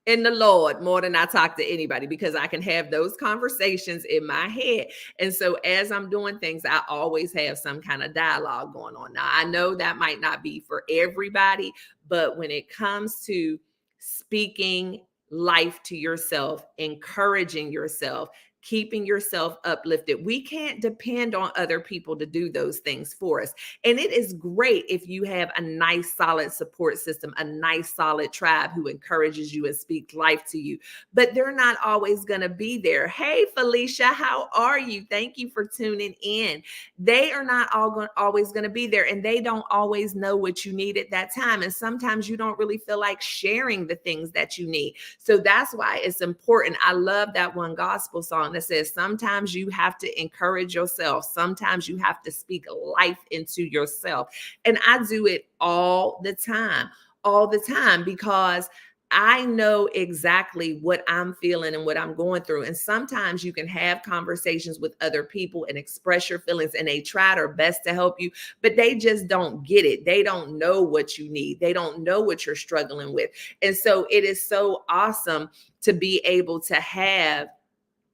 and the Lord more than I talk to anybody, because I can have those conversations in my head. And so as I'm doing things, I always have some kind of dialogue going on. Now, I know that might not be for everybody, but when it comes to speaking life to yourself, encouraging yourself, keeping yourself uplifted, we can't depend on other people to do those things for us. And it is great if you have a nice, solid support system, a nice, solid tribe who encourages you and speaks life to you, but they're not always going to be there. Hey, Felicia, how are you? Thank you for tuning in. They are not always going to be there, and they don't always know what you need at that time. And sometimes you don't really feel like sharing the things that you need. So that's why it's important. I love that one gospel song that says, sometimes you have to encourage yourself. Sometimes you have to speak life into yourself. And I do it all the time, because I know exactly what I'm feeling and what I'm going through. And sometimes you can have conversations with other people and express your feelings, and they try their best to help you, but they just don't get it. They don't know what you need. They don't know what you're struggling with. And so it is so awesome to be able to have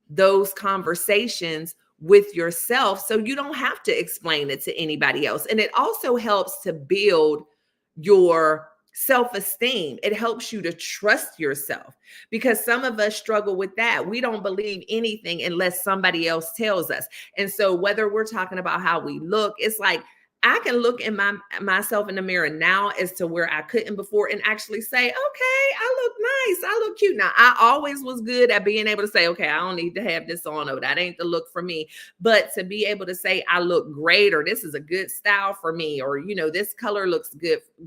those conversations with yourself, so you don't have to explain it to anybody else. And it also helps to build your self-esteem. It helps you to trust yourself, because some of us struggle with that. We don't believe anything unless somebody else tells us. And so whether we're talking about how we look, it's like, I can look in myself in the mirror now as to where I couldn't before, and actually say, okay, I look nice. I look cute. Now, I always was good at being able to say, okay, I don't need to have this on, or that ain't the look for me. But to be able to say, I look great, or this is a good style for me, or, this color looks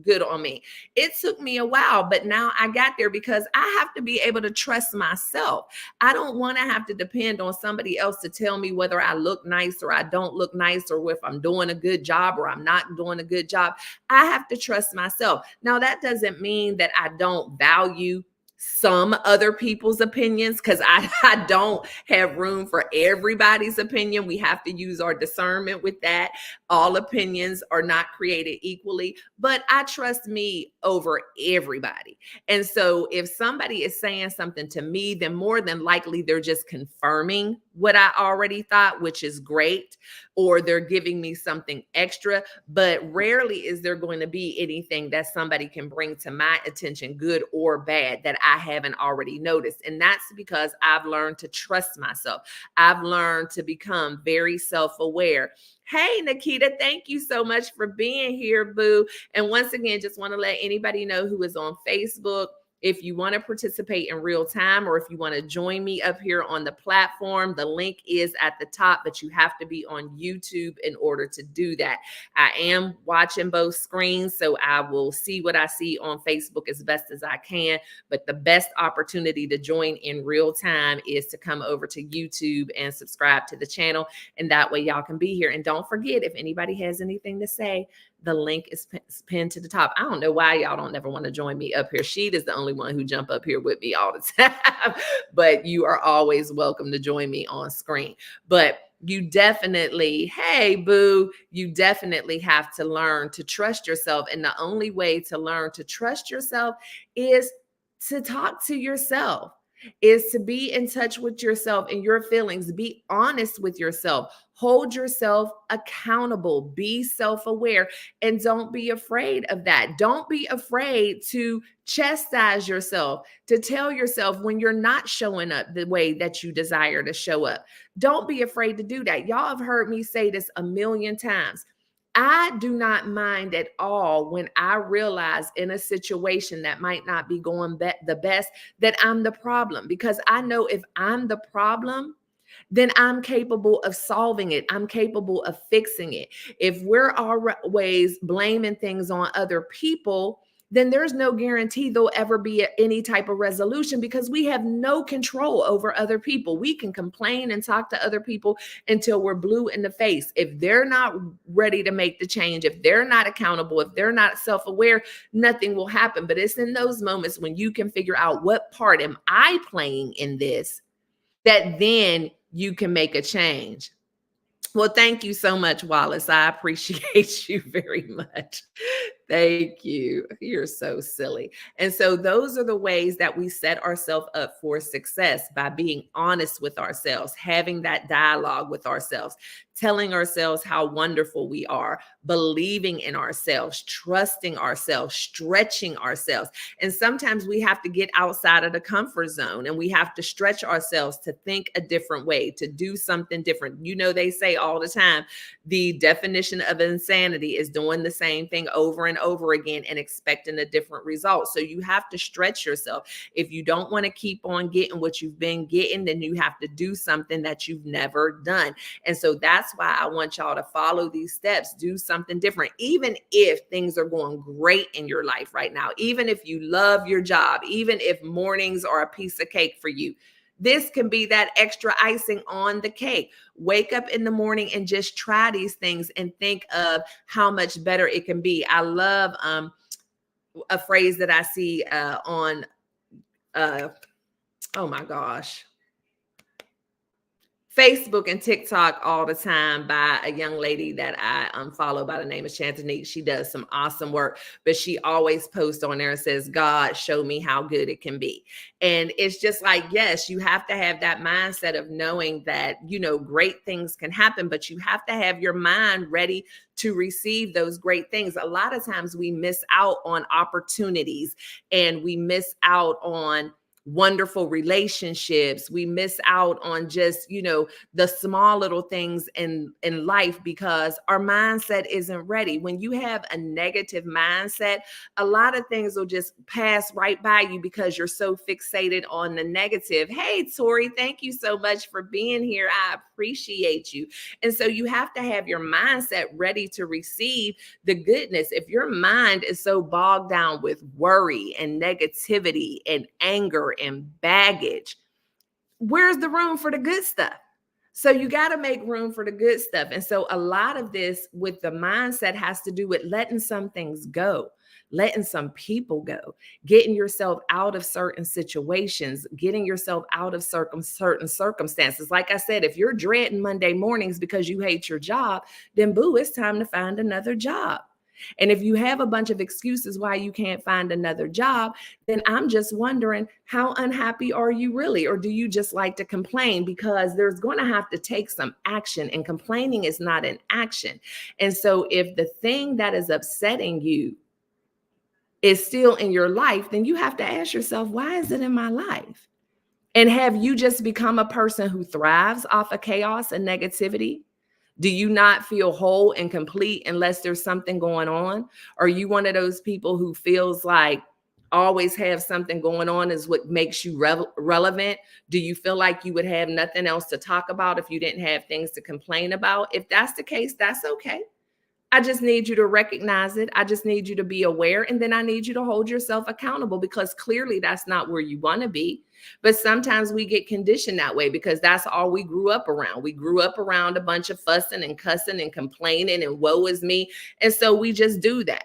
good on me. It took me a while, but now I got there, because I have to be able to trust myself. I don't want to have to depend on somebody else to tell me whether I look nice or I don't look nice, or if I'm doing a good job or I'm not doing a good job. I have to trust myself. Now, that doesn't mean that I don't value some other people's opinions, because I don't have room for everybody's opinion. We have to use our discernment with that. All opinions are not created equally, but I trust me over everybody. And so if somebody is saying something to me, then more than likely they're just confirming what I already thought, which is great, or they're giving me something extra. But rarely is there going to be anything that somebody can bring to my attention, good or bad, that I haven't already noticed. And that's because I've learned to trust myself. I've learned to become very self-aware. Hey, Nikita, thank you so much for being here, boo. And once again, just want to let anybody know who is on Facebook, If you want to participate in real time, or if you want to join me up here on the platform, the link is at the top, but you have to be on YouTube in order to do that. I am watching both screens, so I will see what I see on Facebook as best as I can. But the best opportunity to join in real time is to come over to YouTube and subscribe to the channel. And that way y'all can be here. And don't forget, if anybody has anything to say, the link is pinned to the top. I don't know why y'all don't never want to join me up here. She is the only one who jump up here with me all the time, but you are always welcome to join me on screen. But you definitely, hey, boo, you definitely have to learn to trust yourself. And the only way to learn to trust yourself is to talk to yourself, is to be in touch with yourself and your feelings. Be honest with yourself. Hold yourself accountable. Be self-aware, and don't be afraid of that. Don't be afraid to chastise yourself, to tell yourself when you're not showing up the way that you desire to show up. Don't be afraid to do that. Y'all have heard me say this a million times. I do not mind at all when I realize in a situation that might not be going the best, that I'm the problem, because I know if I'm the problem, then I'm capable of solving it. I'm capable of fixing it. If we're always blaming things on other people, then there's no guarantee there'll ever be any type of resolution, because we have no control over other people. We can complain and talk to other people until we're blue in the face. If they're not ready to make the change, if they're not accountable, if they're not self-aware, nothing will happen. But it's in those moments when you can figure out, what part am I playing in this, that then you can make a change. Well, thank you so much, Wallace. I appreciate you very much. Thank you. You're so silly. And so those are the ways that we set ourselves up for success, by being honest with ourselves, having that dialogue with ourselves, telling ourselves how wonderful we are, believing in ourselves, trusting ourselves, stretching ourselves. And sometimes we have to get outside of the comfort zone, and we have to stretch ourselves to think a different way, to do something different. You know, they say all the time, the definition of insanity is doing the same thing over and over again and expecting a different result. So you have to stretch yourself. If you don't want to keep on getting what you've been getting, then you have to do something that you've never done. And so that's why I want y'all to follow these steps. Do something different. Even if things are going great in your life right now, even if you love your job, even if mornings are a piece of cake for you, this can be that extra icing on the cake. Wake up in the morning and just try these things and think of how much better it can be. I love a phrase that I see on, oh my gosh, Facebook and TikTok all the time, by a young lady that I follow by the name of Shantanique. She does some awesome work, but she always posts on there and says, God, show me how good it can be. And it's just like, yes, you have to have that mindset of knowing that, you know, great things can happen, but you have to have your mind ready to receive those great things. A lot of times we miss out on opportunities, and we miss out on wonderful relationships. We miss out on just, you know, the small little things in life because our mindset isn't ready. When you have a negative mindset, a lot of things will just pass right by you because you're so fixated on the negative. Hey, Tori, thank you so much for being here. I appreciate you. And so you have to have your mindset ready to receive the goodness. If your mind is so bogged down with worry and negativity and anger and baggage, where's the room for the good stuff? So you got to make room for the good stuff. And so a lot of this with the mindset has to do with letting some things go, letting some people go, getting yourself out of certain situations, getting yourself out of certain circumstances. Like I said, if you're dreading Monday mornings because you hate your job, then boo, it's time to find another job. And if you have a bunch of excuses why you can't find another job, then I'm just wondering, how unhappy are you really? Or do you just like to complain? Because there's going to have to take some action, and complaining is not an action. And so if the thing that is upsetting you is still in your life, then you have to ask yourself, why is it in my life? And have you just become a person who thrives off of chaos and negativity? Do you not feel whole and complete unless there's something going on? Are you one of those people who feels like always have something going on is what makes you relevant? Do you feel like you would have nothing else to talk about if you didn't have things to complain about? If that's the case, that's okay. I just need you to recognize it. I just need you to be aware. And then I need you to hold yourself accountable, because clearly that's not where you want to be. But sometimes we get conditioned that way because that's all we grew up around. We grew up around a bunch of fussing and cussing and complaining and woe is me. And so we just do that.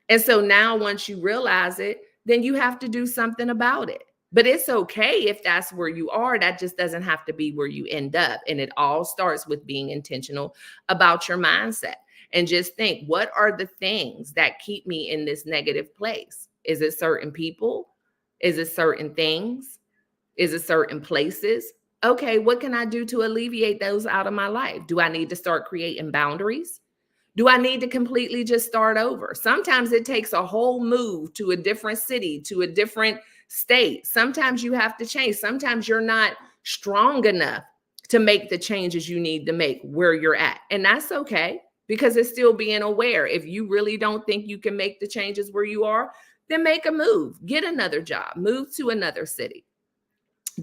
And so now once you realize it, then you have to do something about it. But it's okay if that's where you are. That just doesn't have to be where you end up. And it all starts with being intentional about your mindset. And just think, what are the things that keep me in this negative place? Is it certain people? Is it certain things? Is it certain places? Okay, what can I do to alleviate those out of my life? Do I need to start creating boundaries? Do I need to completely just start over? Sometimes it takes a whole move to a different city, to a different state. Sometimes you have to change. Sometimes you're not strong enough to make the changes you need to make where you're at. And that's okay, because it's still being aware. If you really don't think you can make the changes where you are, then make a move, get another job, move to another city.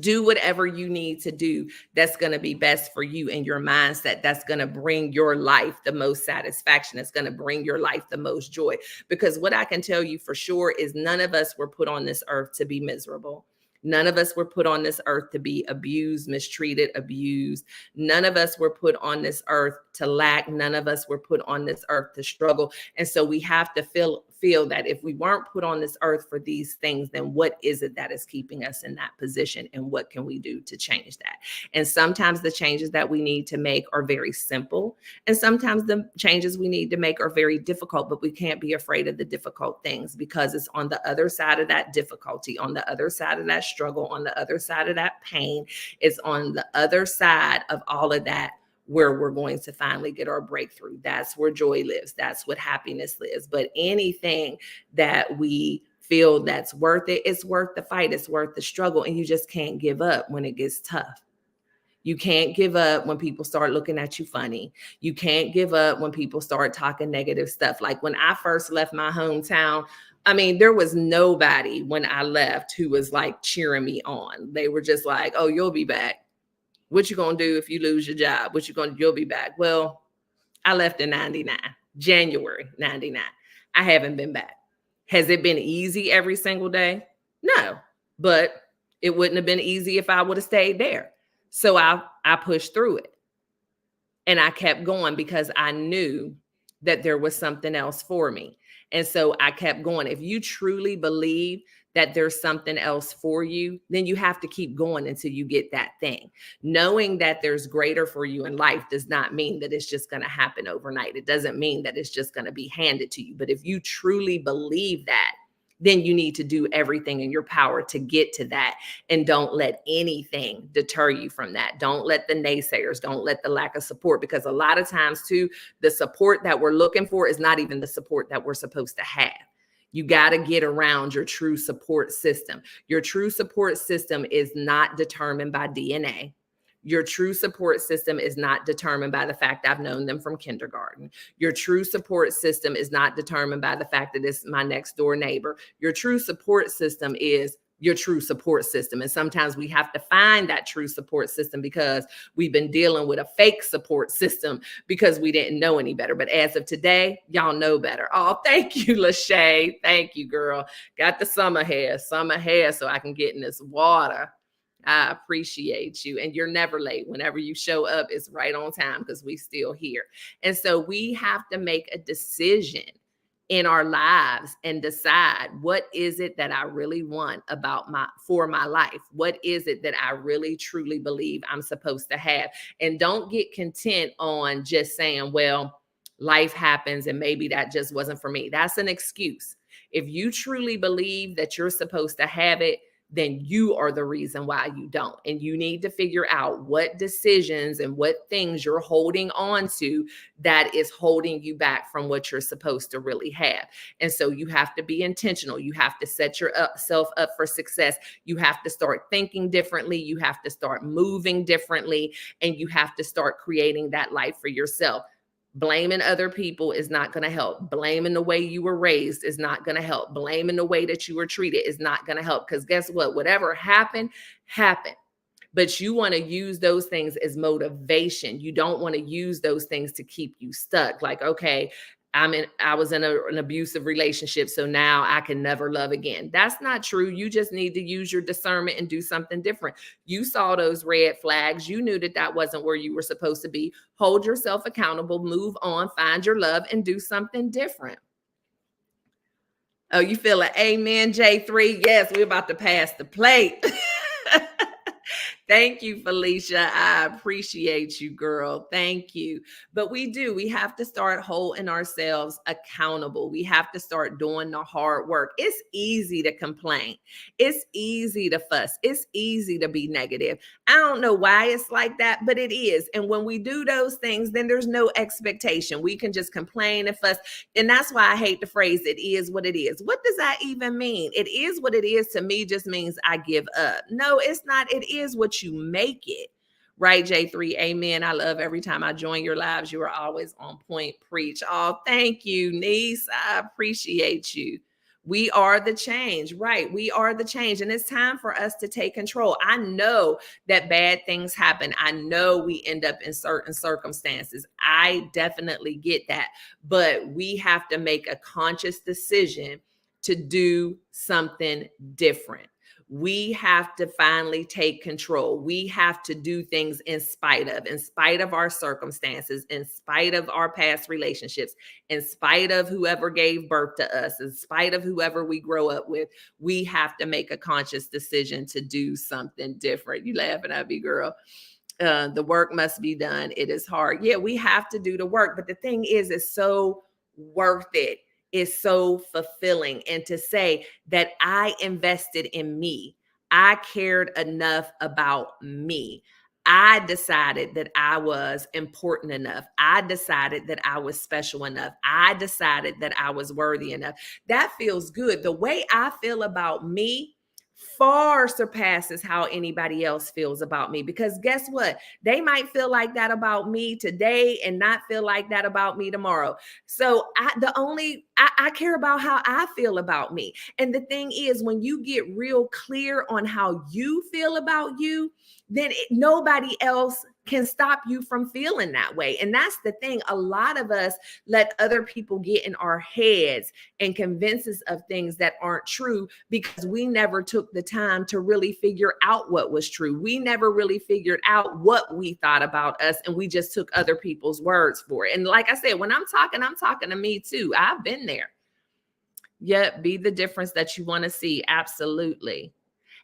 Do whatever you need to do that's going to be best for you and your mindset. That's going to bring your life the most satisfaction. That's going to bring your life the most joy. Because what I can tell you for sure is none of us were put on this earth to be miserable. None of us were put on this earth to be abused, mistreated, abused. None of us were put on this earth to lack. None of us were put on this earth to struggle. And so we have to feel that if we weren't put on this earth for these things, then what is it that is keeping us in that position? And what can we do to change that? And sometimes the changes that we need to make are very simple. And sometimes the changes we need to make are very difficult, but we can't be afraid of the difficult things, because it's on the other side of that difficulty, on the other side of that struggle, on the other side of that pain, it's on the other side of all of that where we're going to finally get our breakthrough. That's where joy lives. That's what happiness lives. But anything that we feel that's worth it, it's worth the fight. It's worth the struggle. And you just can't give up when it gets tough. You can't give up when people start looking at you funny. You can't give up when people start talking negative stuff. Like when I first left my hometown, I mean, there was nobody when I left who was like cheering me on. They were just like, oh, you'll be back. What you gonna do if you lose your job? You'll be back. Well, I left in 99, January 99. I haven't been back. Has it been easy every single day? No, but it wouldn't have been easy if I would have stayed there. So I pushed through it. And I kept going because I knew that there was something else for me. And so I kept going. If you truly believe that there's something else for you, then you have to keep going until you get that thing. Knowing that there's greater for you in life does not mean that it's just going to happen overnight. It doesn't mean that it's just going to be handed to you. But if you truly believe that, then you need to do everything in your power to get to that. And don't let anything deter you from that. Don't let the naysayers, don't let the lack of support, because a lot of times too, the support that we're looking for is not even the support that we're supposed to have. You got to get around your true support system. Your true support system is not determined by DNA. Your true support system is not determined by the fact I've known them from kindergarten. Your true support system is not determined by the fact that it's my next door neighbor. Your true support system is your true support system. And sometimes we have to find that true support system because we've been dealing with a fake support system because we didn't know any better. But as of today, y'all know better. Oh, thank you, Lachey. Thank you, girl. Got the summer hair so I can get in this water. I appreciate you. And you're never late. Whenever you show up, it's right on time because we still here. And so we have to make a decision in our lives and decide, what is it that I really want for my life? What is it that I really truly believe I'm supposed to have? And don't get content on just saying, well, life happens and maybe that just wasn't for me. That's an excuse. If you truly believe that you're supposed to have it, then you are the reason why you don't. And you need to figure out what decisions and what things you're holding on to that is holding you back from what you're supposed to really have. And so you have to be intentional. You have to set yourself up for success. You have to start thinking differently. You have to start moving differently. And you have to start creating that life for yourself. Blaming other people is not going to help. Blaming the way you were raised is not going to help. Blaming the way that you were treated is not going to help. Because guess what? Whatever happened, happened. But you want to use those things as motivation. You don't want to use those things to keep you stuck. Like, okay, I was in an abusive relationship, so now I can never love again. That's not true. You just need to use your discernment and do something different. You saw those red flags. You knew that that wasn't where you were supposed to be. Hold yourself accountable, move on, find your love, and do something different. Oh, you feel an amen, J3? Yes, we're about to pass the plate. Thank you, Felicia. I appreciate you, girl. Thank you. But we have to start holding ourselves accountable. We have to start doing the hard work. It's easy to complain. It's easy to fuss. It's easy to be negative. I don't know why it's like that, but it is. And when we do those things, then there's no expectation. We can just complain and fuss. And that's why I hate the phrase, it is what it is. What does that even mean? It is what it is to me just means I give up. No, it's not. It is what you make it. Right, J3? Amen. I love every time I join your lives. You are always on point. Preach. Oh, thank you, niece. I appreciate you. We are the change, right? We are the change. And it's time for us to take control. I know that bad things happen. I know we end up in certain circumstances. I definitely get that. But we have to make a conscious decision to do something different. We have to finally take control. We have to do things in spite of our circumstances, in spite of our past relationships, in spite of whoever gave birth to us, in spite of whoever we grow up with. We have to make a conscious decision to do something different. You laughing at me, girl. The work must be done. It is hard. Yeah, we have to do the work. But the thing is, it's so worth it. Is so fulfilling. And to say that I invested in me, I cared enough about me. I decided that I was important enough. I decided that I was special enough. I decided that I was worthy enough. That feels good. The way I feel about me far surpasses how anybody else feels about me, because guess what? They might feel like that about me today and not feel like that about me tomorrow. So I care about how I feel about me. And the thing is, when you get real clear on how you feel about you, then nobody else can stop you from feeling that way. And that's the thing. A lot of us let other people get in our heads and convince us of things that aren't true because we never took the time to really figure out what was true. We never really figured out what we thought about us, and we just took other people's words for it. And like I said, when I'm talking to me too. I've been there. Yep, be the difference that you want to see. Absolutely.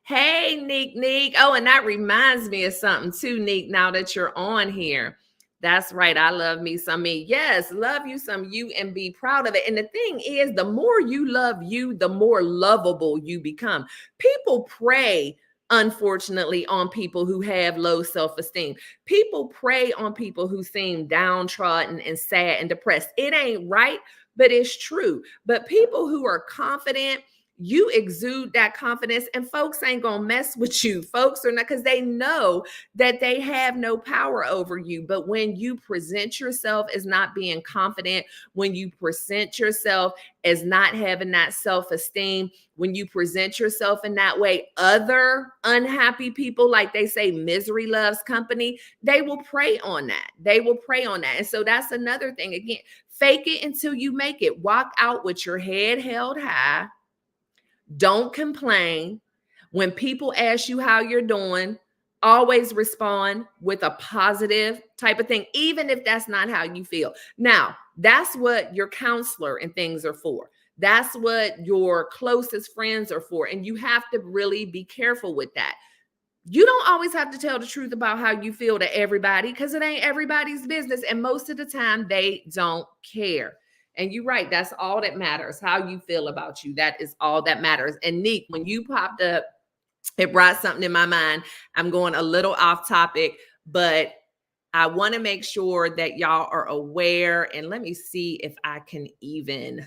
Hey, Neek. Oh, and that reminds me of something too, Neek, now that you're on here. That's right. I love me some me. Yes, love you some you and be proud of it. And the thing is, the more you love you, the more lovable you become. People prey, unfortunately, on people who have low self-esteem. People prey on people who seem downtrodden and sad and depressed. It ain't right, but it's true. But people who are confident, you exude that confidence, and folks ain't gonna mess with you. Folks are not, because they know that they have no power over you. But when you present yourself as not being confident, when you present yourself as not having that self-esteem, when you present yourself in that way, other unhappy people, like they say, misery loves company, they will prey on that. They will prey on that. And so that's another thing. Again, fake it until you make it. Walk out with your head held high. Don't complain. When people ask you how you're doing, always respond with a positive type of thing, even if that's not how you feel. Now, that's what your counselor and things are for. That's what your closest friends are for. And you have to really be careful with that. You don't always have to tell the truth about how you feel to everybody, because it ain't everybody's business. And most of the time, they don't care. And you're right. That's all that matters. How you feel about you. That is all that matters. And Neek, when you popped up, it brought something in my mind. I'm going a little off topic, but I want to make sure that y'all are aware. And let me see if I can even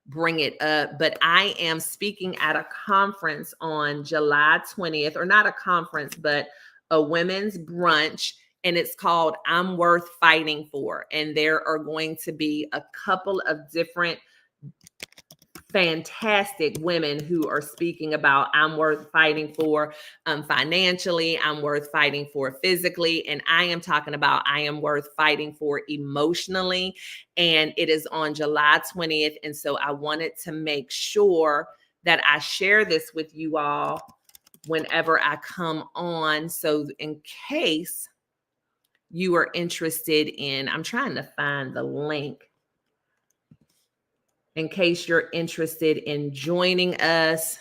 bring it up. But I am speaking at a conference on July 20th, or not a conference, but a women's brunch and it's called I'm Worth Fighting For. And there are going to be a couple of different fantastic women who are speaking about I'm worth fighting for financially, I'm worth fighting for physically, and I am talking about I am worth fighting for emotionally. And it is on July 20th. And so I wanted to make sure that I share this with you all whenever I come on. So in case you are interested in, I'm trying to find the link. In case you're interested in joining us,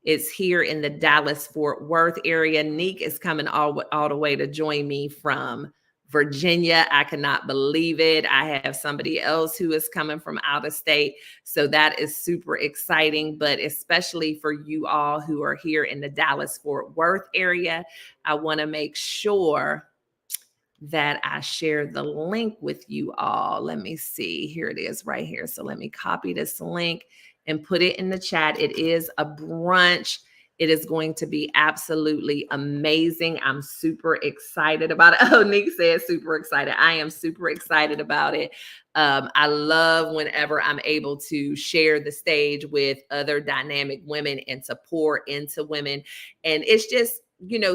it's here in the Dallas-Fort Worth area. Neek is coming all the way to join me from Virginia. I cannot believe it. I have somebody else who is coming from out of state. So that is super exciting, but especially for you all who are here in the Dallas-Fort Worth area, I want to make sure that I share the link with you all. Let me see. Here it is right here. So let me copy this link and put it in the chat. It is a brunch. It is going to be absolutely amazing. I'm super excited about it. Oh, Nick said super excited. I am super excited about it. I love whenever I'm able to share the stage with other dynamic women and to pour into women. And it's just,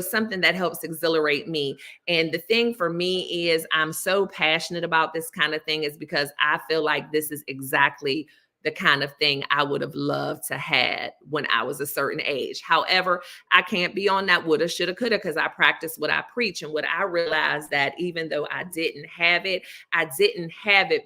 something that helps exhilarate me. And the thing for me is I'm so passionate about this kind of thing is because I feel like this is exactly the kind of thing I would have loved to have when I was a certain age. However, I can't be on that woulda, shoulda, coulda, because I practice what I preach. And what I realized that even though I didn't have it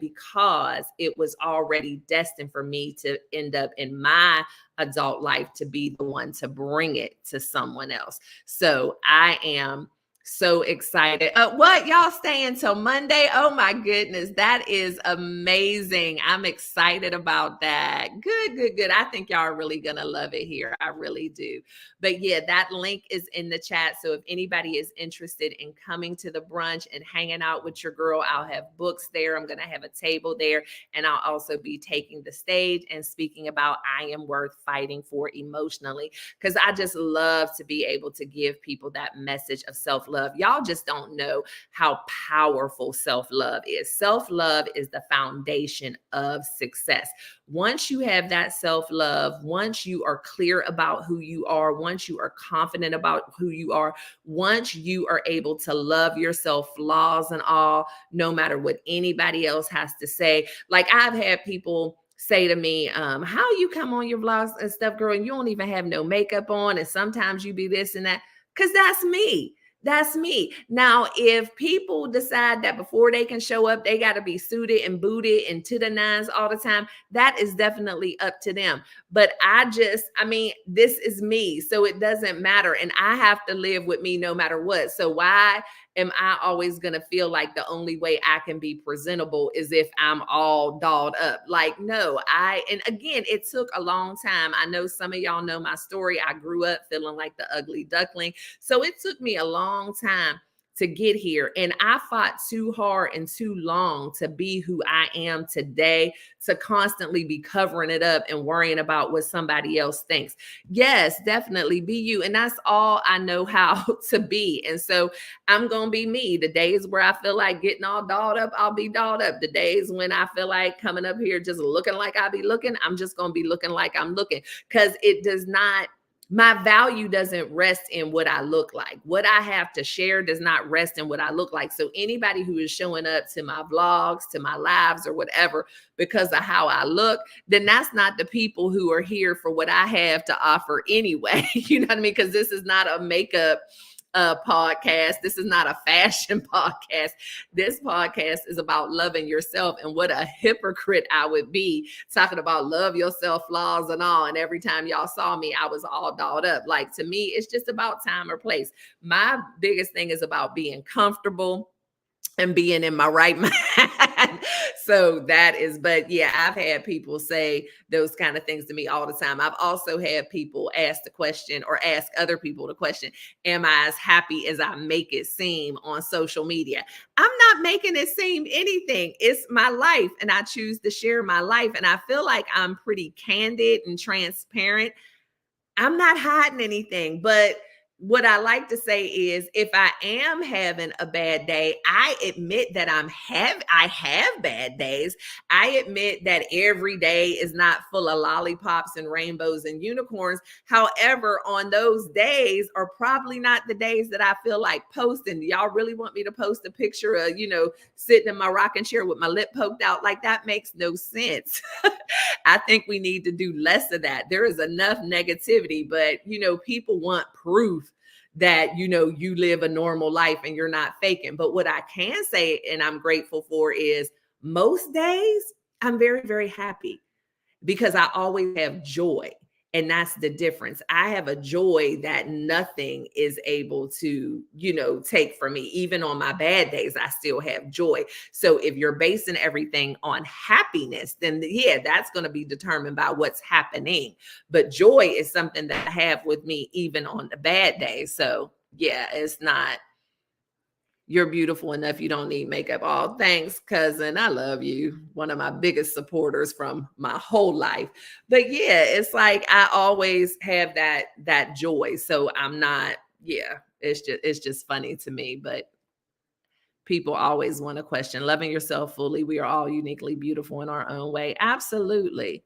because it was already destined for me to end up in my adult life to be the one to bring it to someone else. So I am so excited. What? Y'all staying till Monday? Oh my goodness. That is amazing. I'm excited about that. Good. I think y'all are really going to love it here. I really do. But yeah, that link is in the chat. So if anybody is interested in coming to the brunch and hanging out with your girl, I'll have books there. I'm going to have a table there. And I'll also be taking the stage and speaking about I am worth fighting for emotionally, because I just love to be able to give people that message of self-love. Y'all just don't know how powerful self-love is. Self-love is the foundation of success. Once you have that self-love, once you are clear about who you are, once you are confident about who you are, once you are able to love yourself, flaws and all, no matter what anybody else has to say. Like I've had people say to me, how you come on your vlogs and stuff, girl, and you don't even have no makeup on, and sometimes you be this and that, because that's me. That's me. Now, if people decide that before they can show up, they got to be suited and booted and to the nines all the time, that is definitely up to them. But this is me. So it doesn't matter. And I have to live with me no matter what. So why am I always going to feel like the only way I can be presentable is if I'm all dolled up? Like, no, and again, it took a long time. I know some of y'all know my story. I grew up feeling like the ugly duckling. So it took me a long time to get here. And I fought too hard and too long to be who I am today, to constantly be covering it up and worrying about what somebody else thinks. Yes, definitely be you. And that's all I know how to be. And so I'm going to be me. The days where I feel like getting all dolled up, I'll be dolled up. The days when I feel like coming up here just looking like I be looking, I'm just going to be looking like I'm looking, because my value doesn't rest in what I look like. What I have to share does not rest in what I look like. So anybody who is showing up to my vlogs, to my lives or whatever, because of how I look, then that's not the people who are here for what I have to offer anyway. You know what I mean? Because this is not a makeup podcast. This is not a fashion podcast. This podcast is about loving yourself. And what a hypocrite I would be talking about love yourself, flaws and all. And every time y'all saw me, I was all dolled up. Like, to me, it's just about time or place. My biggest thing is about being comfortable and being in my right mind. So that is, but yeah, I've had people say those kind of things to me all the time. I've also had people ask the question, or ask other people the question, am I as happy as I make it seem on social media? I'm not making it seem anything. It's my life, and I choose to share my life. And I feel like I'm pretty candid and transparent. I'm not hiding anything, but what I like to say is, if I am having a bad day, I admit that I have bad days. I admit that every day is not full of lollipops and rainbows and unicorns. However, on those days are probably not the days that I feel like posting. Y'all really want me to post a picture of, sitting in my rocking chair with my lip poked out? Like, that makes no sense. I think we need to do less of that. There is enough negativity, but people want proof that you live a normal life and you're not faking. But what I can say, and I'm grateful for, is most days I'm very, very happy because I always have joy. And that's the difference. I have a joy that nothing is able to, take from me. Even on my bad days, I still have joy. So if you're basing everything on happiness, then yeah, that's going to be determined by what's happening. But joy is something that I have with me even on the bad days. So yeah, it's not, you're beautiful enough, you don't need makeup. Oh, thanks, cousin. I love you. One of my biggest supporters from my whole life. But yeah, it's like I always have that joy. So I'm not, yeah, it's just funny to me. But people always want to question loving yourself fully. We are all uniquely beautiful in our own way. Absolutely.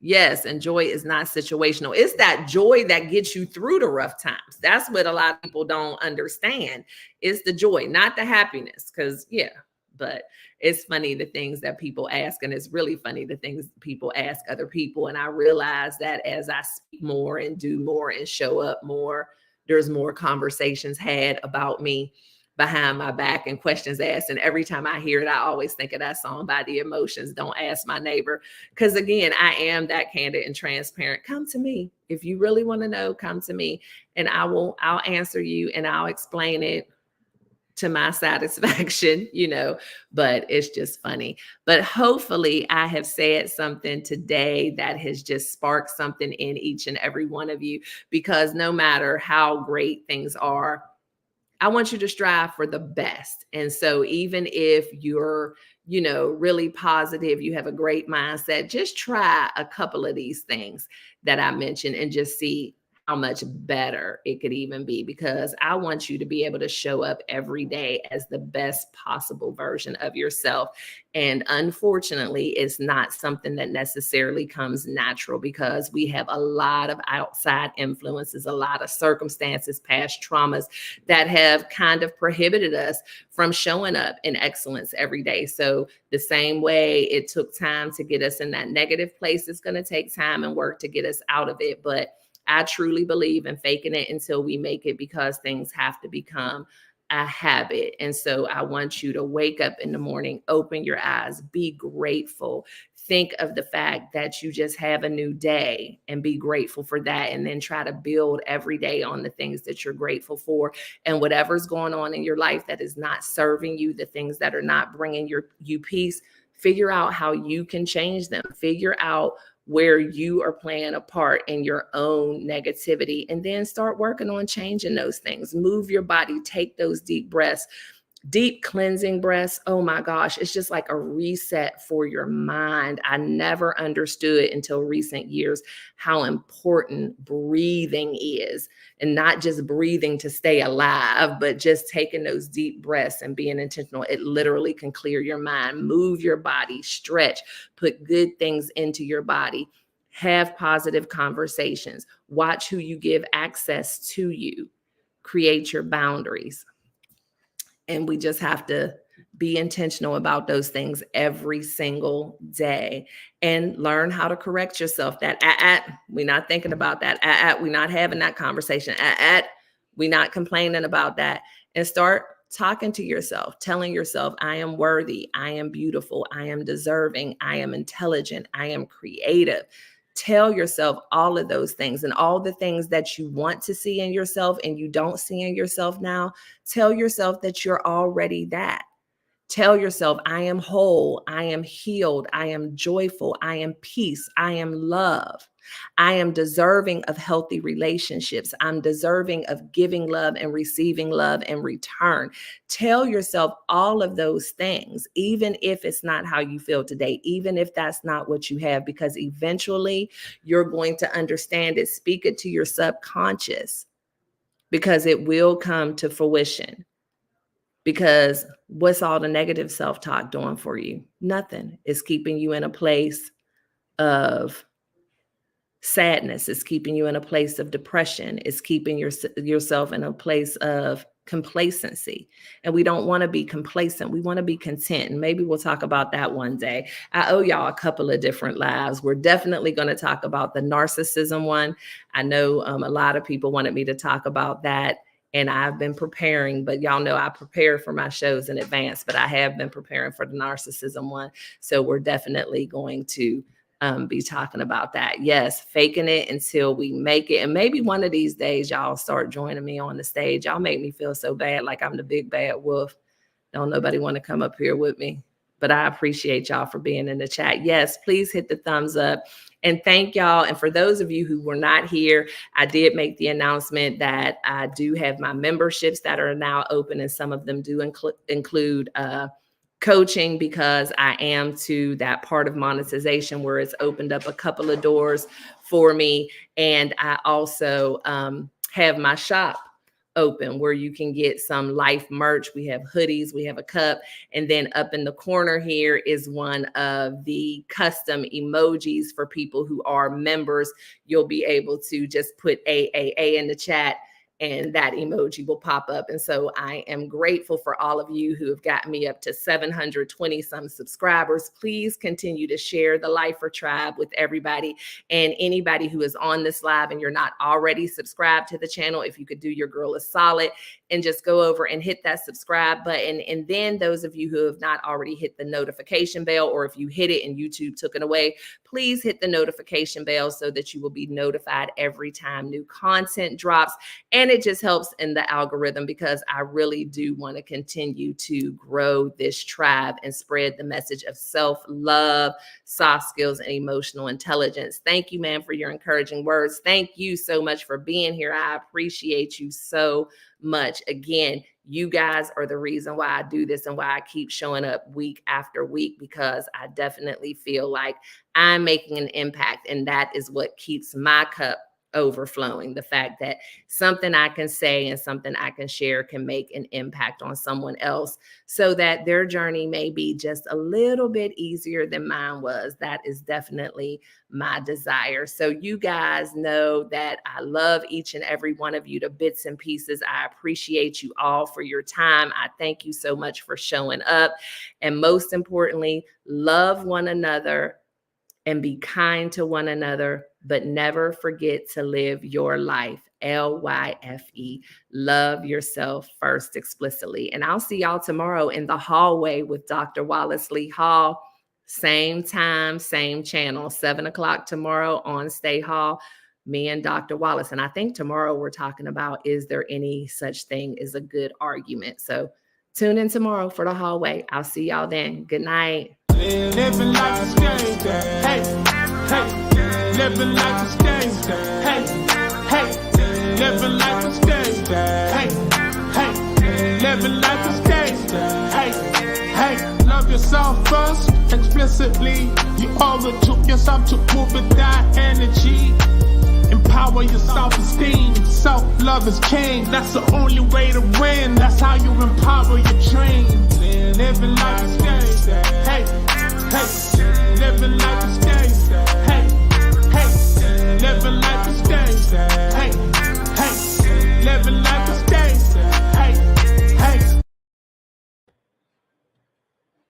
Yes, and joy is not situational. It's that joy that gets you through the rough times. That's what a lot of people don't understand. It's the joy, not the happiness. Because, yeah, but it's funny the things that people ask. And it's really funny the things people ask other people. And I realize that as I speak more and do more and show up more, there's more conversations had about me behind my back and questions asked. And every time I hear it, I always think of that song by The Emotions, Don't Ask My Neighbor. Because again, I am that candid and transparent. Come to me. If you really want to know, come to me and I'll answer you and I'll explain it to my satisfaction, but it's just funny. But hopefully I have said something today that has just sparked something in each and every one of you, because no matter how great things are, I want you to strive for the best. And so even if you're, really positive, you have a great mindset, just try a couple of these things that I mentioned and just see how much better it could even be, because I want you to be able to show up every day as the best possible version of yourself. And unfortunately, it's not something that necessarily comes natural, because we have a lot of outside influences, a lot of circumstances, past traumas that have kind of prohibited us from showing up in excellence every day. So the same way it took time to get us in that negative place, it's going to take time and work to get us out of it. But I truly believe in faking it until we make it, because things have to become a habit. And so I want you to wake up in the morning, open your eyes, be grateful. Think of the fact that you just have a new day and be grateful for that. And then try to build every day on the things that you're grateful for. And whatever's going on in your life that is not serving you, the things that are not bringing you peace, figure out how you can change them. Figure out where you are playing a part in your own negativity, and then start working on changing those things. Move your body, take those deep breaths. Deep cleansing breaths. Oh my gosh, it's just like a reset for your mind. I never understood until recent years how important breathing is, and not just breathing to stay alive, but just taking those deep breaths and being intentional. It literally can clear your mind, move your body, stretch, put good things into your body, have positive conversations, watch who you give access to you, create your boundaries. And we just have to be intentional about those things every single day and learn how to correct yourself. That we're not thinking about that. We're not having that conversation. We're not complaining about that. And start talking to yourself, telling yourself, I am worthy, I am beautiful, I am deserving, I am intelligent, I am creative. Tell yourself all of those things, and all the things that you want to see in yourself and you don't see in yourself now. Tell yourself that you're already that. Tell yourself, I am whole, I am healed, I am joyful, I am peace, I am love. I am deserving of healthy relationships. I'm deserving of giving love and receiving love in return. Tell yourself all of those things, even if it's not how you feel today, even if that's not what you have, because eventually you're going to understand it. Speak it to your subconscious. because it will come to fruition. Because what's all the negative self-talk doing for you? Nothing. It's keeping you in a place of sadness. It's keeping you in a place of depression. It's keeping yourself in a place of complacency. And we don't want to be complacent. We want to be content. And maybe we'll talk about that one day. I owe y'all a couple of different lives. We're definitely going to talk about the narcissism one. I know a lot of people wanted me to talk about that. And I've been preparing, but y'all know I prepare for my shows in advance, but I have been preparing for the narcissism one. So we're definitely going to be talking about that. Yes, faking it until we make it. And maybe one of these days, y'all start joining me on the stage. Y'all make me feel so bad, like I'm the big bad wolf. Don't nobody want to come up here with me. But I appreciate y'all for being in the chat. Yes, please hit the thumbs up. And thank y'all. And for those of you who were not here, I did make the announcement that I do have my memberships that are now open, and some of them do include coaching, because I am to that part of monetization where it's opened up a couple of doors for me. And I also have my shop open where you can get some life merch. We have hoodies, we have a cup, and then up in the corner here is one of the custom emojis for people who are members. You'll be able to just put AAA in the chat and that emoji will pop up. And so I am grateful for all of you who have gotten me up to 720 some subscribers. Please continue to share the Lifer Tribe with everybody. And anybody who is on this live and you're not already subscribed to the channel, if you could do your girl a solid and just go over and hit that subscribe button. And then those of you who have not already hit the notification bell, or if you hit it and YouTube took it away, please hit the notification bell so that you will be notified every time new content drops. And it just helps in the algorithm, because I really do want to continue to grow this tribe and spread the message of self-love, soft skills, and emotional intelligence. Thank you, man, for your encouraging words. Thank you so much for being here. I appreciate you so much. Again, you guys are the reason why I do this and why I keep showing up week after week, because I definitely feel like I'm making an impact, and that is what keeps my cup overflowing. The fact that something I can say and something I can share can make an impact on someone else, so that their journey may be just a little bit easier than mine was. That is definitely my desire. So you guys know that I love each and every one of you to bits and pieces. I appreciate you all for your time. I thank you so much for showing up. And most importantly, love one another and be kind to one another, but never forget to live your life. LYFE. Love yourself first explicitly. And I'll see y'all tomorrow in the hallway with Dr. Wallace Lee Hall. Same time, same channel, 7 o'clock tomorrow on Stae Hall. Me and Dr. Wallace. And I think tomorrow we're talking about, is there any such thing as a good argument? So tune in tomorrow for the hallway. I'll see y'all then. Good night. Living like a stage, hey, hey, living like a stage, hey, hey, living like a stage, hey, hey, living like a stage, hey, hey, love yourself first, explicitly, you overtook yourself to move with that energy, empower your self-esteem, self-love is king, that's the only way to win, that's how you empower your dreams, living like a stage, hey, hey, living like a stage.